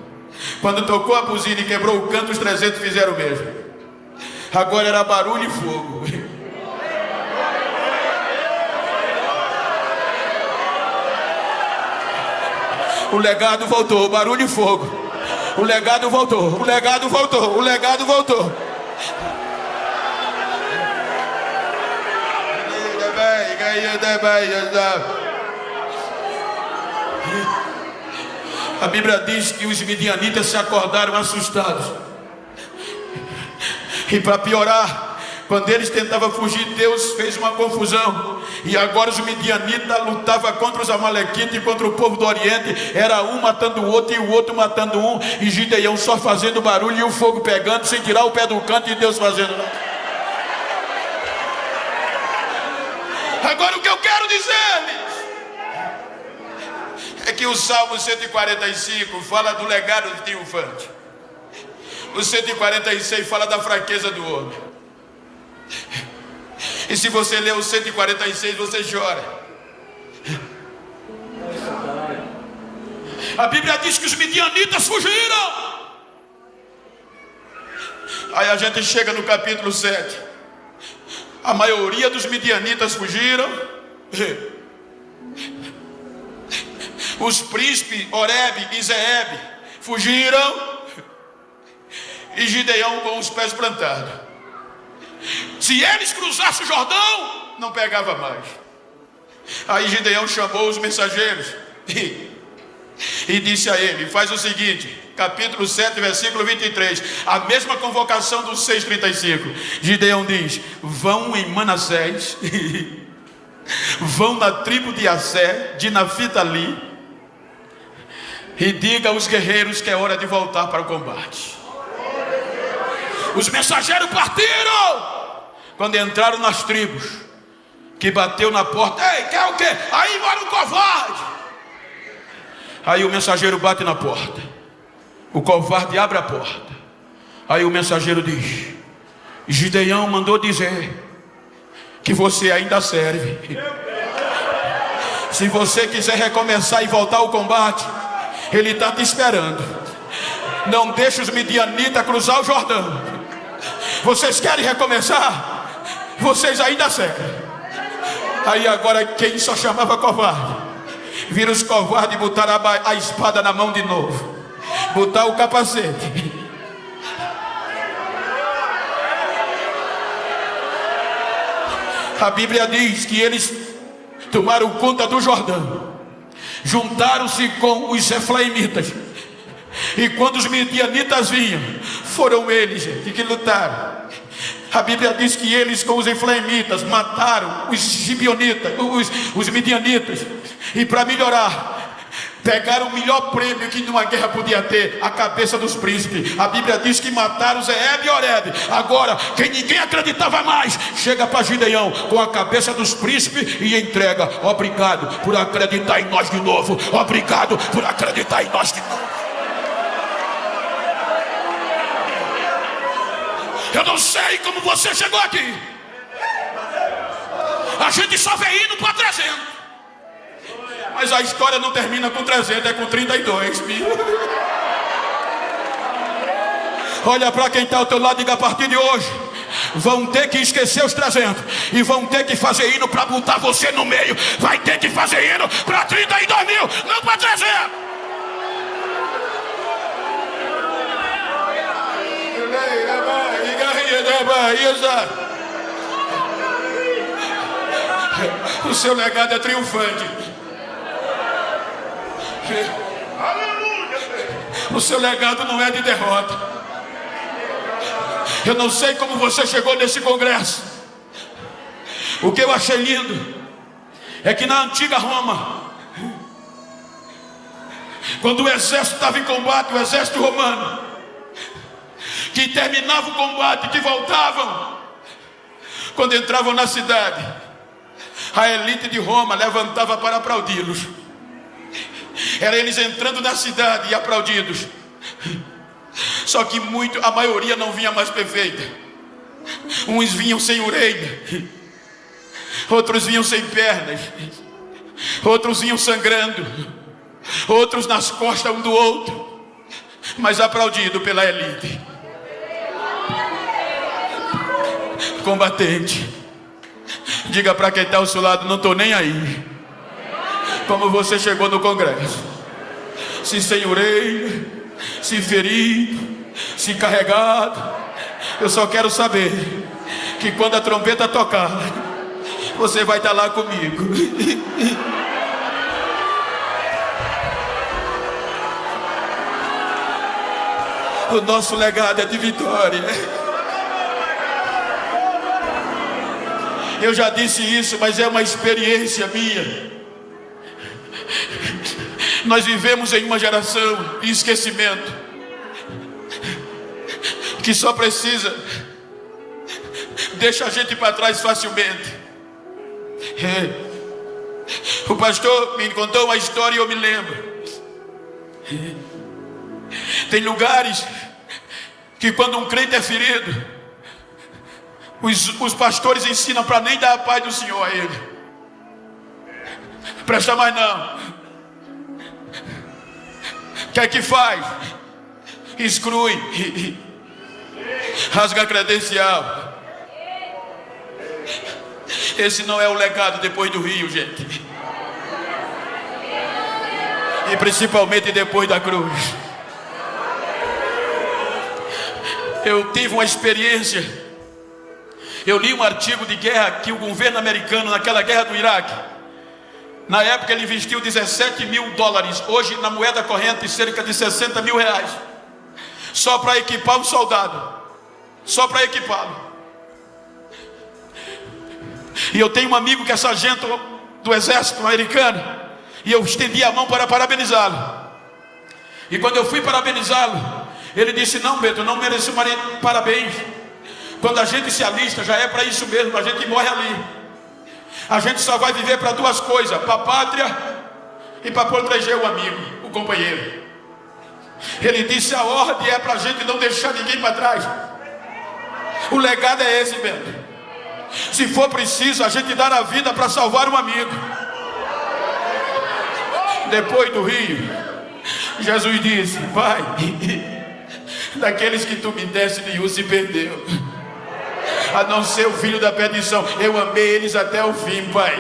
Quando tocou a buzina e quebrou o canto, os 300 fizeram o mesmo. Agora era barulho e fogo. O legado voltou, barulho e fogo. O legado voltou, o legado voltou, o legado voltou. A Bíblia diz que os midianitas se acordaram assustados. E para piorar, quando eles tentavam fugir, Deus fez uma confusão. E agora os midianitas lutavam contra os amalequitas e contra o povo do Oriente. Era um matando o outro e o outro matando um. E Gideão só fazendo barulho e o fogo pegando, sem tirar o pé do canto, e Deus fazendo nada. Agora o que eu quero dizer-lhes é que o Salmo 145 fala do legado triunfante. O 146 fala da fraqueza do homem. E se você ler o 146, você chora. A Bíblia diz que os midianitas fugiram. Aí a gente chega no capítulo 7. A maioria dos midianitas fugiram. Os príncipes Oreb e Zeeb fugiram. E Gideão com os pés plantados. Se eles cruzassem o Jordão, não pegava mais. Aí Gideão chamou os mensageiros e disse a ele: faz o seguinte, capítulo 7, versículo 23, a mesma convocação do 6:35. Gideão diz: vão em Manassés, vão na tribo de Assé, de Naphtali, e diga aos guerreiros que é hora de voltar para o combate. Os mensageiros partiram. Quando entraram nas tribos, que bateu na porta: ei, quer o quê? Aí mora um covarde. Aí o mensageiro bate na porta. O covarde abre a porta. Aí o mensageiro diz: Gideão mandou dizer que você ainda serve. Se você quiser recomeçar e voltar ao combate, ele está te esperando. Não deixe os midianitas cruzar o Jordão. Vocês querem recomeçar? Vocês ainda servem. Aí agora quem só chamava covarde, vira os covardes e botar a espada na mão de novo, botar o capacete. A Bíblia diz que eles tomaram conta do Jordão, juntaram-se com os efraimitas, e quando os midianitas vinham, foram eles, gente, que lutaram. A Bíblia diz que eles com os efraimitas mataram os gibeonitas, os midianitas, e para melhorar, pegaram o melhor prêmio que numa guerra podia ter, a cabeça dos príncipes. A Bíblia diz que mataram Zeeb e Oreb. Agora, quem ninguém acreditava mais, chega para Gideão com a cabeça dos príncipes e entrega. Obrigado por acreditar em nós de novo. Obrigado por acreditar em nós de novo. Eu não sei como você chegou aqui. A gente só vem indo para 300. Mas a história não termina com 300, é com 32 mil. Olha para quem está ao teu lado e diga: a partir de hoje vão ter que esquecer os 300 e vão ter que fazer hino para botar você no meio. Vai ter que fazer hino para 32 mil, não para 300. O seu legado é triunfante. O seu legado não é de derrota. Eu não sei como você chegou nesse congresso. O que eu achei lindo é que na antiga Roma, quando o exército estava em combate, o exército romano, que terminava o combate, que voltavam, quando entravam na cidade, a elite de Roma levantava para aplaudi-los. Era eles entrando na cidade e aplaudidos. Só que a maioria não vinha mais perfeita. Uns vinham sem orelha, outros vinham sem pernas, outros vinham sangrando, outros nas costas um do outro, mas aplaudido pela elite. Combatente, diga para quem está ao seu lado: não estou nem aí como você chegou no congresso. Se sem orelha, se ferido, se carregado, eu só quero saber que quando a trombeta tocar, você vai estar lá comigo. O nosso legado é de vitória. Eu já disse isso, mas é uma experiência minha. Nós vivemos em uma geração de esquecimento, que só precisa, deixa a gente para trás facilmente. O pastor me contou uma história e eu me lembro. Tem lugares que quando um crente é ferido, os pastores ensinam para nem dar a paz do Senhor a ele. Presta mais não. O que é que faz? Exclui, rasga a credencial. Esse não é o legado depois do rio, gente. E principalmente depois da cruz. Eu tive uma experiência. Eu li um artigo de guerra que o governo americano, naquela guerra do Iraque, na época ele investiu 17 mil dólares, hoje na moeda corrente cerca de 60 mil reais, só para equipar um soldado, só para equipá-lo. E eu tenho um amigo que é sargento do exército americano, e eu estendi a mão para parabenizá-lo. E quando eu fui parabenizá-lo, ele disse: não, Beto, não mereço parabéns. Quando a gente se alista, já é para isso mesmo, a gente morre ali. A gente só vai viver para duas coisas: para a pátria e para proteger o amigo. o companheiro. Ele disse: a ordem é para a gente não deixar ninguém para trás. O legado é esse, Bento. Se for preciso, a gente dar a vida para salvar um amigo. Depois do rio, Jesus disse: Pai, daqueles que tu me deste, nenhum se perdeu, a não ser o filho da perdição. Eu amei eles até o fim, Pai.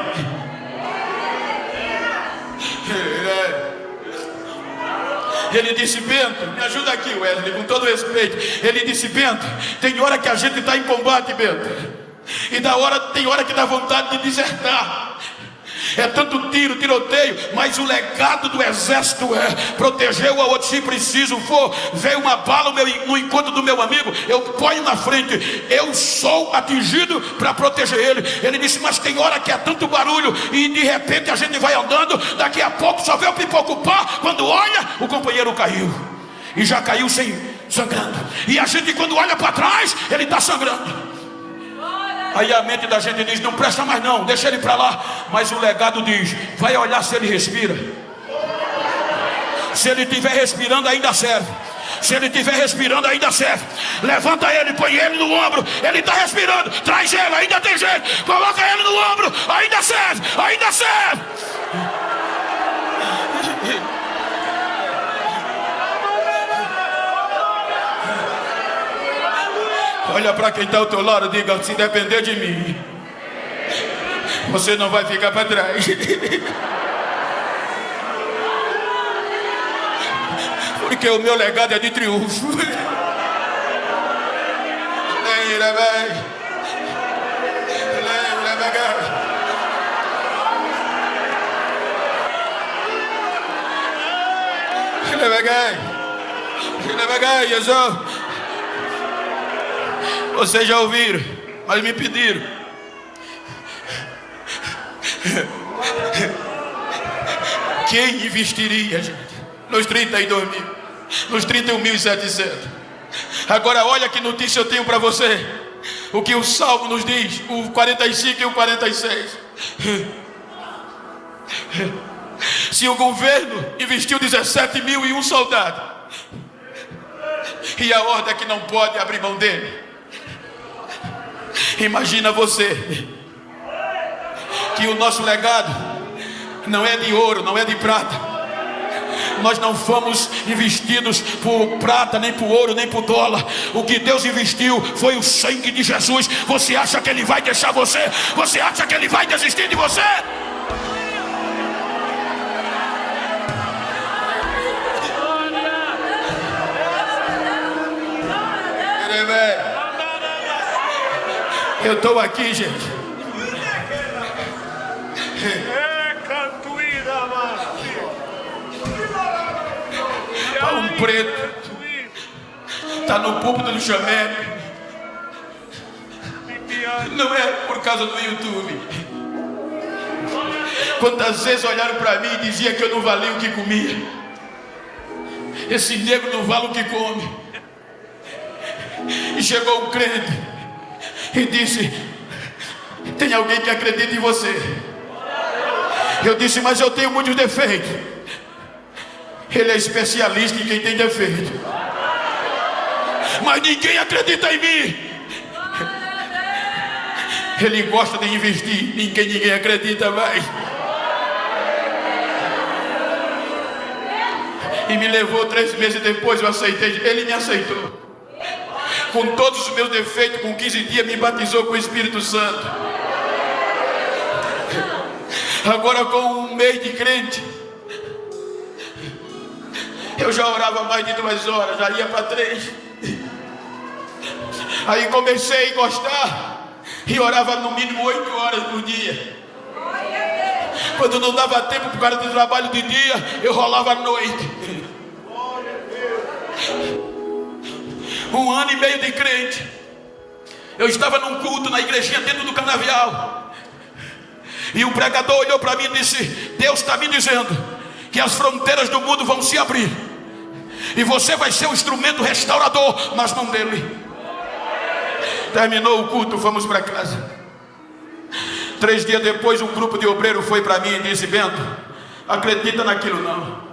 Ele disse: Bento, me ajuda aqui, Wesley, com todo respeito. Ele disse: Bento, tem hora que a gente está em combate, Bento, e tem hora que dá vontade de desertar. É tanto tiro, tiroteio, mas o legado do exército é proteger o outro. Se preciso for, veio uma bala no encontro do meu amigo, eu ponho na frente, eu sou atingido para proteger ele. Ele disse: mas tem hora que é tanto barulho e de repente a gente vai andando, daqui a pouco só vê o pipoco pá, quando olha, o companheiro caiu, e já caiu sangrando, e a gente quando olha para trás, ele está sangrando. Aí a mente da gente diz: não presta mais não, deixa ele para lá. Mas o legado diz: vai olhar se ele respira. Se ele estiver respirando, ainda serve. Se ele estiver respirando, ainda serve. Levanta ele, põe ele no ombro. Ele está respirando, traz ele, ainda tem jeito. Coloca ele no ombro, ainda serve, ainda serve. Olha para quem está ao teu lado, diga: se depender de mim, você não vai ficar para trás. Porque o meu legado é de triunfo. Vocês já ouviram, mas me pediram. Quem investiria, gente, nos 32 mil, nos 31.700? Agora olha que notícia eu tenho para você. O que o Salmo nos diz, o 45 e o 46. Se o governo investiu 17 mil em um soldado, e a ordem é que não pode abrir mão dele, imagina você que o nosso legado não é de ouro, não é de prata. Nós não fomos investidos por prata, nem por ouro, nem por dólar. O que Deus investiu foi o sangue de Jesus. Você acha que Ele vai deixar você? Você acha que Ele vai desistir de você? Eu estou aqui, gente. Paulo Preto está no púlpito do Chamé. Não é por causa do YouTube. Quantas vezes olharam para mim e diziam que eu não valia o que comia. Esse negro não vale o que come. E chegou um crente e disse: tem alguém que acredita em você? Eu disse: mas eu tenho muitos defeitos. Ele é especialista em quem tem defeito, mas ninguém acredita em mim. Ele gosta de investir, ninguém acredita mais. E me levou 3 meses depois, eu aceitei. Ele me aceitou com todos os meus defeitos. Com 15 dias me batizou com o Espírito Santo. Agora com 1 mês de crente, eu já orava mais de 2 horas, já ia para 3. Aí comecei a gostar e orava no mínimo 8 horas por dia. Quando não dava tempo por causa do trabalho de dia, eu rolava à noite. 1 ano e meio de crente. Eu estava num culto na igrejinha dentro do canavial, e o pregador olhou para mim e disse: Deus está me dizendo que as fronteiras do mundo vão se abrir, e você vai ser um instrumento restaurador nas mãos dele. Terminou o culto, fomos para casa. 3 dias depois, um grupo de obreiros foi para mim e disse: Bento, acredita naquilo não.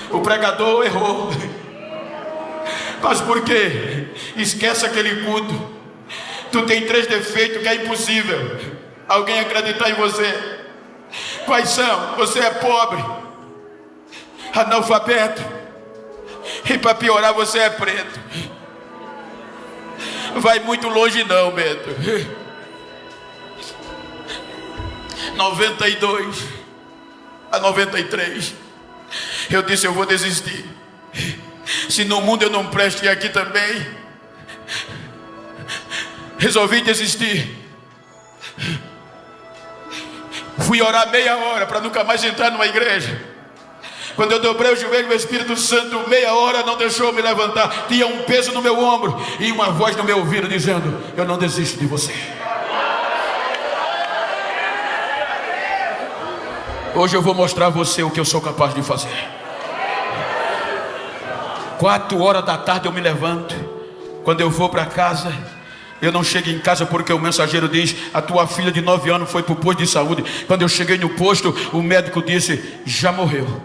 O pregador errou. Mas por quê? Esquece aquele culto. Tu tem 3 defeitos que é impossível alguém acreditar em você. Quais são? Você é pobre, analfabeto, e para piorar você é preto. Vai muito longe não, Beto. 92 a 93 eu disse, eu vou desistir. Se no mundo eu não presto e aqui também, resolvi desistir. Fui orar meia hora para nunca mais entrar numa igreja. Quando eu dobrei o joelho, o Espírito Santo, meia hora, não deixou me levantar. Tinha um peso no meu ombro e uma voz no meu ouvido dizendo, eu não desisto de você. Hoje eu vou mostrar a você o que eu sou capaz de fazer. 4 horas da tarde eu me levanto. Quando eu vou para casa, eu não chego em casa porque o mensageiro diz, a tua filha de 9 anos foi para o posto de saúde. Quando eu cheguei no posto, o médico disse, já morreu.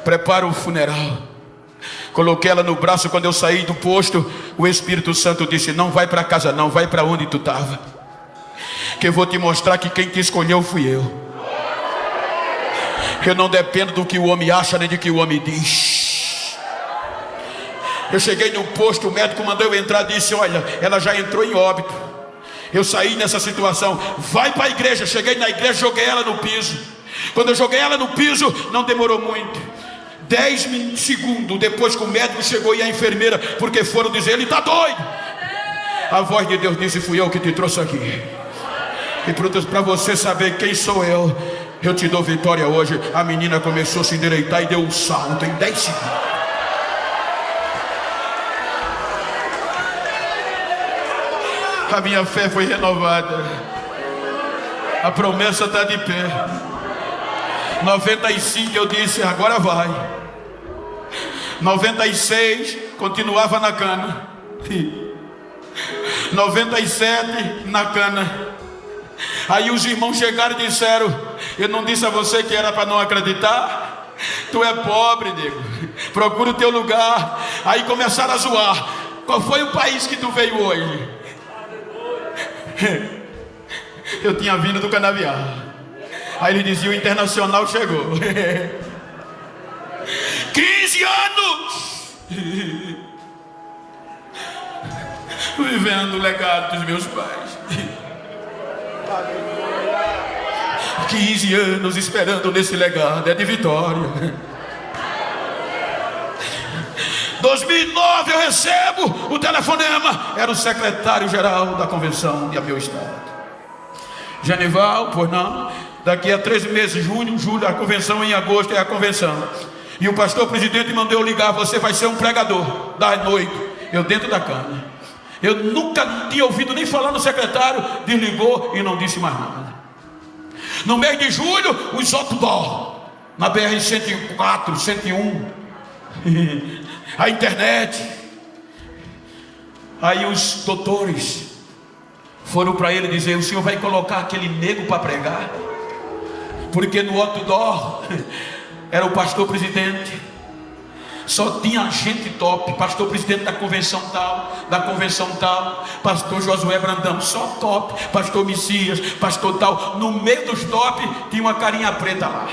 Prepara o funeral. Coloquei ela no braço. Quando eu saí do posto, o Espírito Santo disse, não vai para casa não, vai para onde tu estava, que eu vou te mostrar que quem te escolheu fui eu. Eu não dependo do que o homem acha nem do que o homem diz. Eu cheguei no posto, o médico mandou eu entrar, disse, olha, ela já entrou em óbito. Eu saí nessa situação, vai para a igreja. Cheguei na igreja, joguei ela no piso. Quando eu joguei ela no piso, não demorou muito, 10 segundos depois que o médico chegou e a enfermeira, porque foram dizer, ele está doido. A voz de Deus disse, fui eu que te trouxe aqui. E para você saber quem sou eu te dou vitória hoje. A menina começou a se endireitar e deu um salto em 10 segundos. A minha fé foi renovada. A promessa está de pé. 95 eu disse, agora vai. 96 continuava na cana. 97 na cana. Aí os irmãos chegaram e disseram, eu não disse a você que era para não acreditar? Tu é pobre, nego, procura o teu lugar. Aí começaram a zoar. Qual foi o país que tu veio hoje? Eu tinha vindo do Canavial. Aí ele dizia, o internacional chegou. 15 anos vivendo o legado dos meus pais. 15 anos esperando nesse legado, é de vitória. 2009 eu recebo o telefonema, era o secretário-geral da convenção de meu estado. Genival, pois não, daqui a 13 meses, junho, julho, a convenção, em agosto é a convenção. E o pastor presidente mandou eu ligar, você vai ser um pregador da noite. Eu dentro da cama. Eu nunca tinha ouvido nem falar no secretário, desligou e não disse mais nada. No mês de julho, os outdoor, na BR 104, 101, a internet. Aí os doutores foram para ele dizer, o senhor vai colocar aquele nego para pregar? Porque no outdoor era o pastor presidente. Só tinha gente top, pastor presidente da convenção tal, pastor Josué Brandão, só top, pastor Messias, pastor tal. No meio dos top tinha uma carinha preta lá.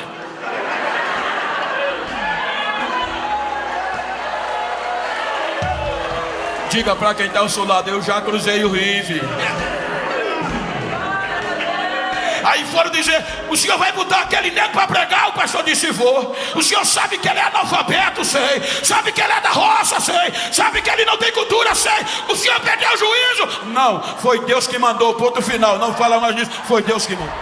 Diga para quem está ao seu lado, eu já cruzei o rio. Aí foram dizer, o senhor vai mudar aquele nego para pregar? O pastor disse, vou. O senhor sabe que ele é analfabeto? Sei. Sabe que ele é da roça? Sei. Sabe que ele não tem cultura? Sei. O senhor perdeu o juízo? Não, foi Deus que mandou, ponto final. Não fala mais disso, foi Deus que mandou.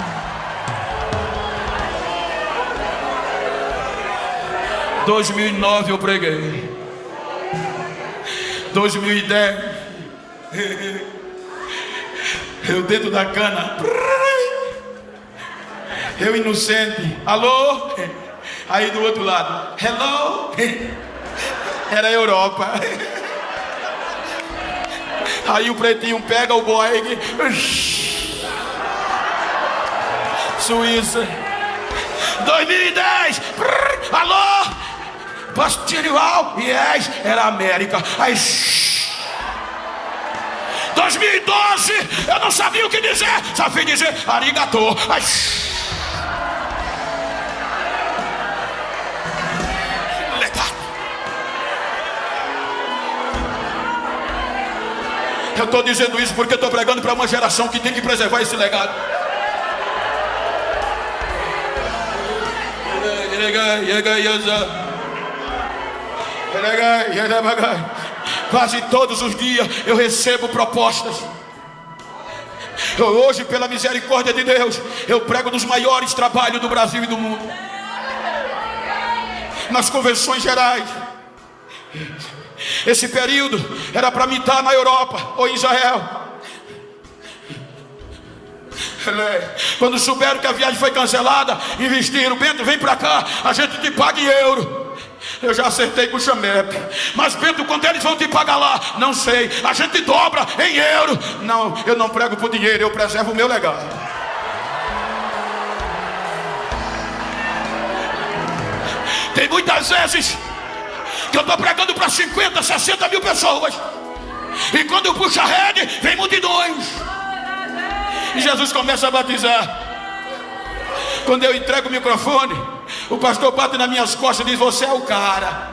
Em 2009 eu preguei. 2010 eu dentro da cana, eu inocente, alô? Aí do outro lado, hello? Era a Europa. Aí o pretinho pega o Boeing, Suíça. 2010, alô, Pastirival, yes, era América. Aí, 2012, eu não sabia o que dizer, sabia dizer arigatô. Aí, legado. Eu estou dizendo isso porque estou pregando para uma geração que tem que preservar esse legado. Quase todos os dias eu recebo propostas. Hoje, pela misericórdia de Deus, eu prego nos maiores trabalhos do Brasil e do mundo, nas convenções gerais. Esse período era para mim estar na Europa ou em Israel. Quando souberam que a viagem foi cancelada, investiram: Bento, vem para cá, a gente te paga em euro. Eu já acertei com o Chamep. Mas Bento, quanto eles vão te pagar lá? Não sei, a gente dobra em euro. Não, eu não prego por dinheiro, eu preservo o meu legado. Tem muitas vezes que eu estou pregando para 50, 60 mil pessoas, e quando eu puxo a rede, vem multidões, e Jesus começa a batizar. Quando eu entrego o microfone, o pastor bate nas minhas costas e diz: você é o cara.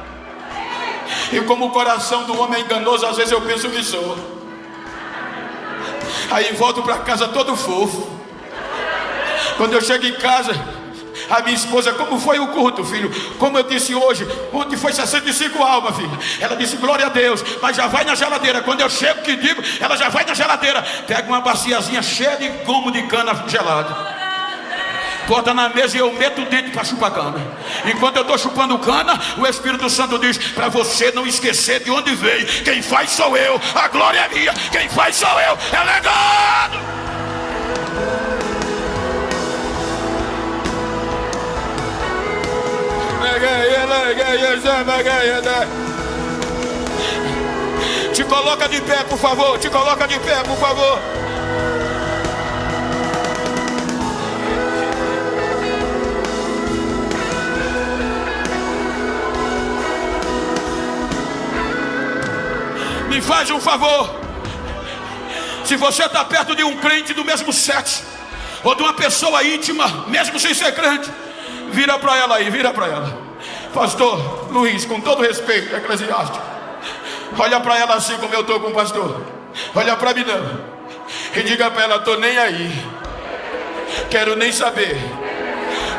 E como o coração do homem é enganoso, às vezes eu penso que sou. Aí volto para casa todo fofo. Quando eu chego em casa, a minha esposa: como foi o culto, filho? Como eu disse hoje, ontem foi 65 almas, filho. Ela disse: glória a Deus, mas já vai na geladeira. Quando eu chego, que digo, ela já vai na geladeira, pega uma baciazinha cheia de gomo de cana gelado, bota na mesa e eu meto o dente para chupar cana. Enquanto eu estou chupando cana, o Espírito Santo diz: para você não esquecer de onde veio, quem faz sou eu, a glória é minha, quem faz sou eu, é legado. Te coloca de pé, por favor. Te coloca de pé, por favor. Me faz um favor. Se você está perto de um crente do mesmo sexo, ou de uma pessoa íntima, mesmo sem ser crente, vira para ela aí, vira para ela. Pastor Luiz, com todo respeito eclesiástico, olha para ela assim como eu estou com o pastor. Olha para mim não, e diga para ela: estou nem aí, quero nem saber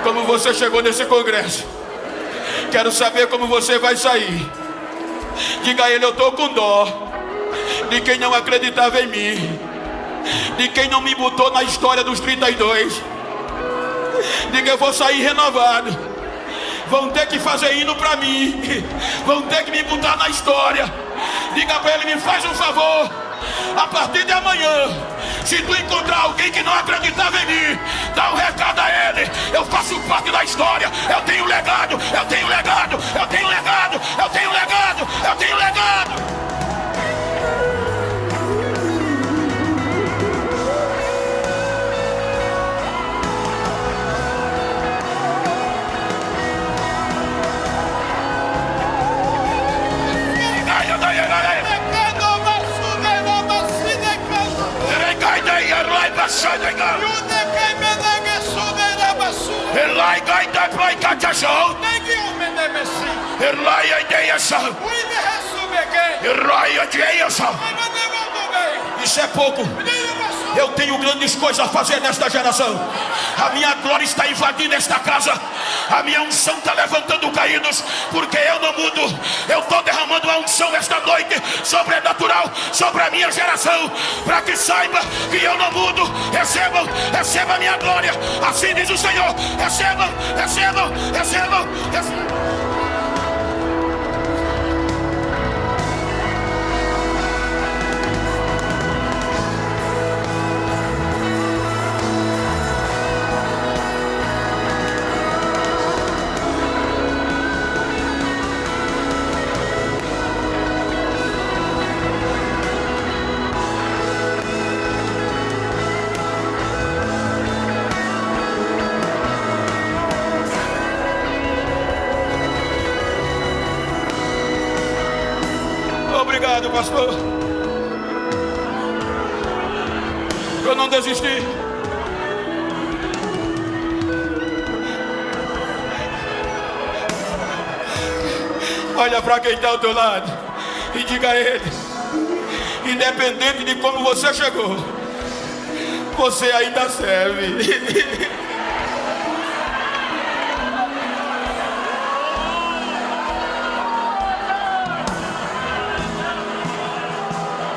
como você chegou nesse congresso, quero saber como você vai sair. Diga a ele: eu estou com dó de quem não acreditava em mim, de quem não me botou na história dos 32. Diga: eu vou sair renovado. Vão ter que fazer hino para mim, vão ter que me botar na história. Diga para ele: me faz um favor, a partir de amanhã, se tu encontrar alguém que não acreditava em mim, dá um recado a ele: eu faço parte da história, eu tenho legado, eu tenho legado, eu tenho legado, eu tenho legado, eu tenho legado. Isso é pouco. Eu tenho grandes coisas a fazer nesta geração. A minha glória está invadindo esta casa. A minha unção está levantando caídos. Porque eu não mudo. Eu estou derramando a unção esta noite sobrenatural sobre a minha geração, para que saiba que eu não mudo. Recebam, recebam a minha glória. Assim diz o Senhor. Recebam, recebam, recebam, recebam. Obrigado, pastor. Eu não desisti. Olha para quem está ao teu lado e diga a ele: independente de como você chegou, você ainda serve.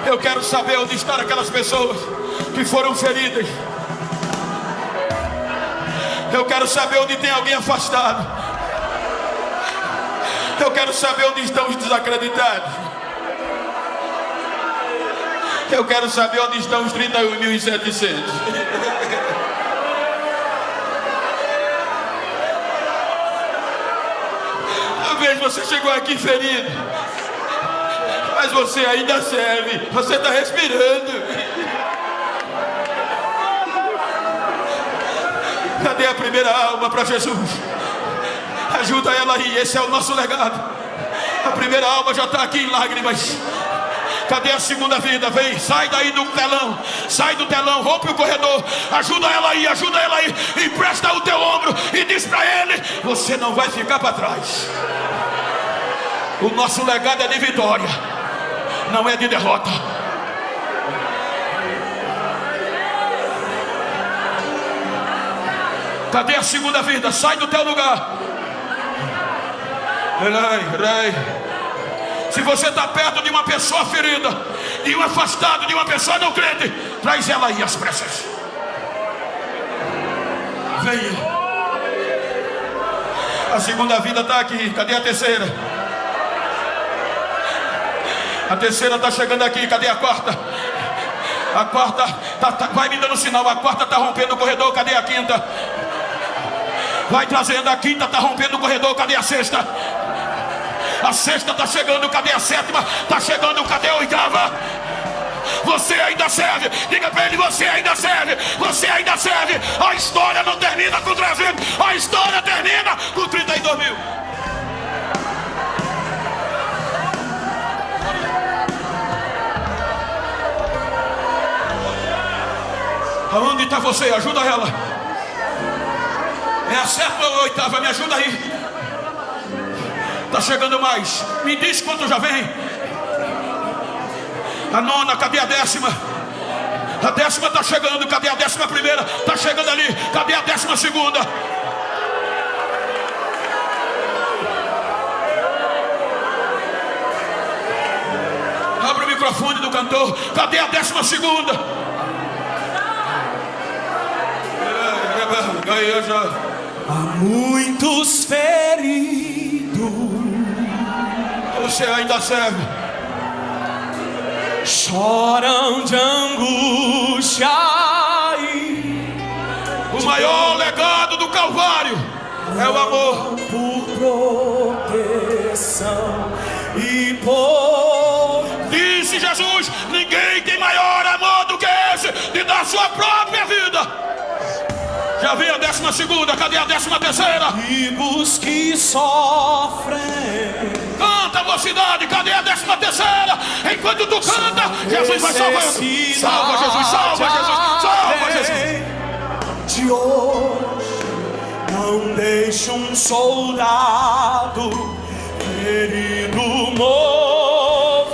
Eu quero saber onde estão aquelas pessoas que foram feridas. Eu quero saber onde tem alguém afastado. Eu quero saber onde estão os desacreditados. Eu quero saber onde estão os 31.700. Talvez você chegou aqui ferido, mas você ainda serve. Você está respirando. Cadê a primeira alma para Jesus? Ajuda ela aí, esse é o nosso legado. A primeira alma já está aqui em lágrimas. Cadê a segunda vida? Vem, sai daí do telão. Sai do telão, rompe o corredor. Ajuda ela aí, empresta o teu ombro e diz para ele: você não vai ficar para trás. O nosso legado é de vitória, não é de derrota. Cadê a segunda vida? Sai do teu lugar. Se você está perto de uma pessoa ferida, de um afastado, de uma pessoa não crente, traz ela aí às pressas. Venha. A segunda vida está aqui. Cadê a terceira? A terceira está chegando aqui. Cadê a quarta? A quarta vai me dando sinal. A quarta está rompendo o corredor. Cadê a quinta? Vai trazendo. A quinta está rompendo o corredor. Cadê a sexta? A sexta está chegando. Cadê a sétima? Está chegando. Cadê a oitava? Você ainda serve. Diga para ele: você ainda serve. Você ainda serve. A história não termina com 300. A história termina com 32 mil. Aonde está você? Ajuda ela. É a sétima ou a oitava? Me ajuda aí. Está chegando mais. Me diz quanto já vem. A nona, cadê a décima? A décima está chegando. Cadê a 11ª? Está chegando ali. Cadê a 12ª? Abre o microfone do cantor. Cadê a 12ª? Há muitos feridos, você ainda serve. choram de angústia. O maior legado do Calvário é o amor. Por proteção e por... Disse Jesus: ninguém tem maior amor do que esse, de dar sua própria vida. Já vem a 12ª, cadê a 13ª? Tribos que sofrem. Canta, mocidade, cadê a 13ª? Enquanto tu canta, Jesus vai salvando. Salva Jesus, salva Jesus, salva Jesus. De hoje não deixe um soldado ferido morrer.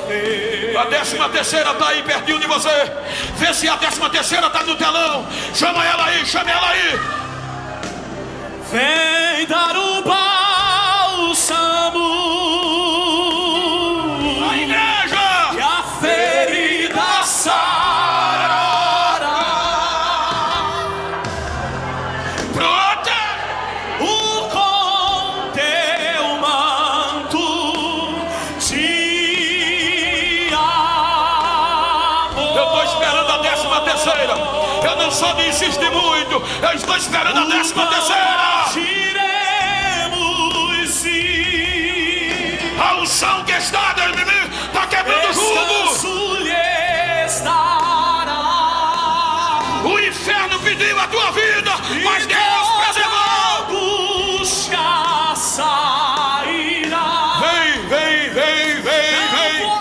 A 13ª está aí pertinho de você. Vê se a 13ª está no telão. Chama ela aí, chama ela aí. Vem dar o bálsamo. A igreja. E a ferida sarará. Pronta. Com teu manto de amor. Eu estou esperando a 13ª. Eu não sou de insistir muito. Eu estou esperando a 13ª. Iremos ir. A unção que está dentro de mim está quebrando o Descanso lhe estará. O inferno pediu a tua vida, mas Deus preservou. Angústia sairá. Vem, vem, vem, vem, vem.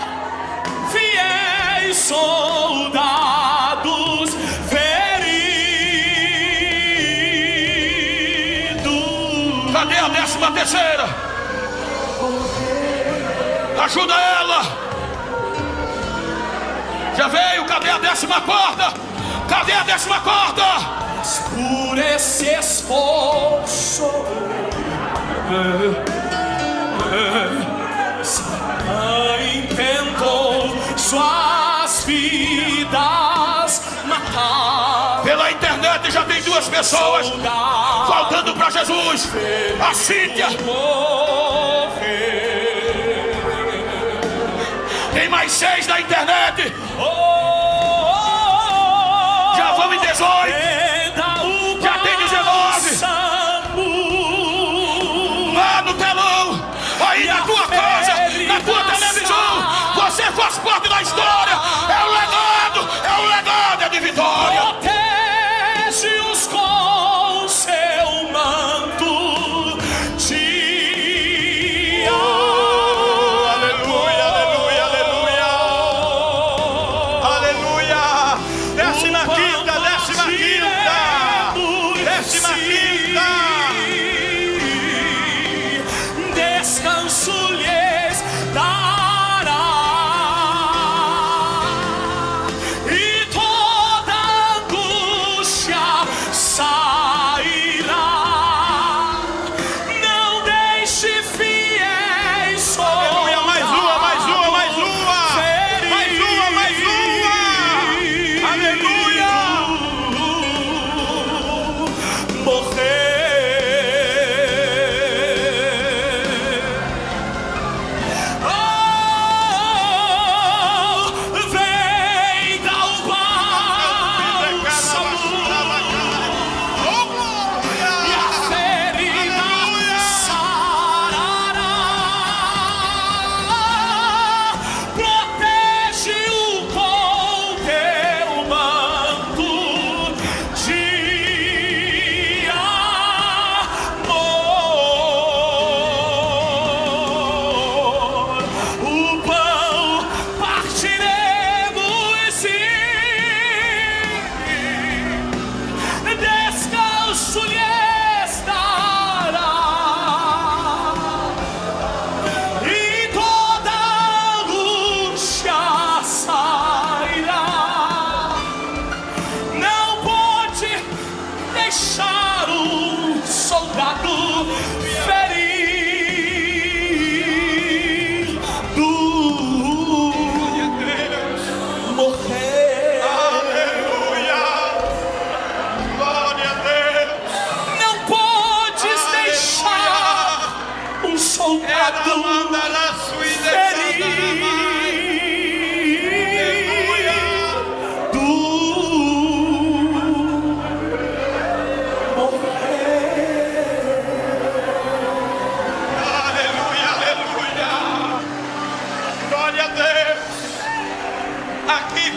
Cadê a 13ª? Ajuda ela. Já veio, cadê a 10ª corda? Cadê a 10ª corda? Por esse esforço tentou suas vidas matar. Pela internet já tem 2 pessoas faltando para Jesus. A Cíntia. Tem mais 6 na internet. Já vamos em 18. Já tem 19. Lá no telão. Aí na tua casa, na tua televisão. Você faz parte da história. É o legado é de vitória. Protege-os com seu manto de Aleluia, aleluia, aleluia. Aleluia. 15ª, 15ª. Descanso lhes dará, e toda angústia sairá. Não deixe fiéis soldados. Aleluia, mais uma. Aleluia.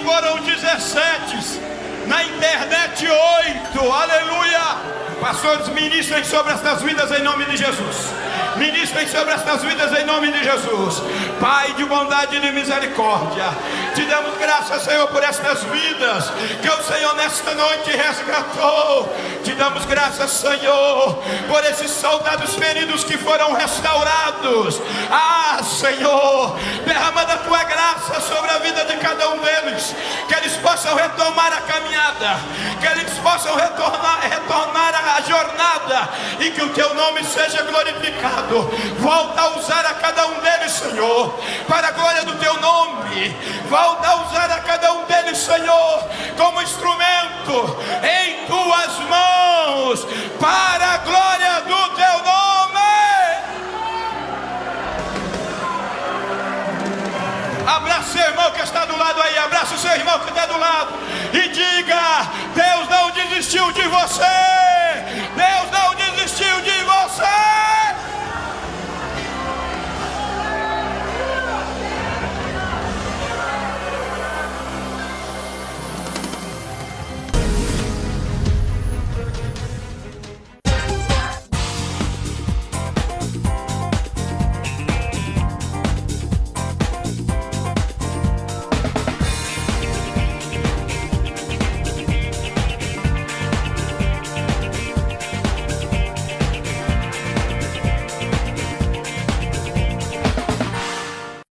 Foram 17, na internet 8, aleluia. Pastores, ministrem sobre estas vidas em nome de Jesus. Ministrem sobre estas vidas em nome de Jesus. Pai de bondade e de misericórdia, te damos graças, Senhor, por estas vidas que o Senhor nesta noite resgatou. Te damos graças, Senhor, por esses soldados feridos que foram restaurados. Ah, Senhor, derrama da tua graça sobre a vida de cada um deles, que eles possam retomar a caminhada, que eles possam retornar a jornada, e que o teu nome seja glorificado. Volta a usar a cada um deles, Senhor, para a glória do teu nome. Volta a usar a cada um deles, Senhor, como instrumento em tuas mãos, para a glória do teu nome. Abraça o seu irmão que está do lado aí, abraça o seu irmão que está do lado e diga: Deus não desistiu de você.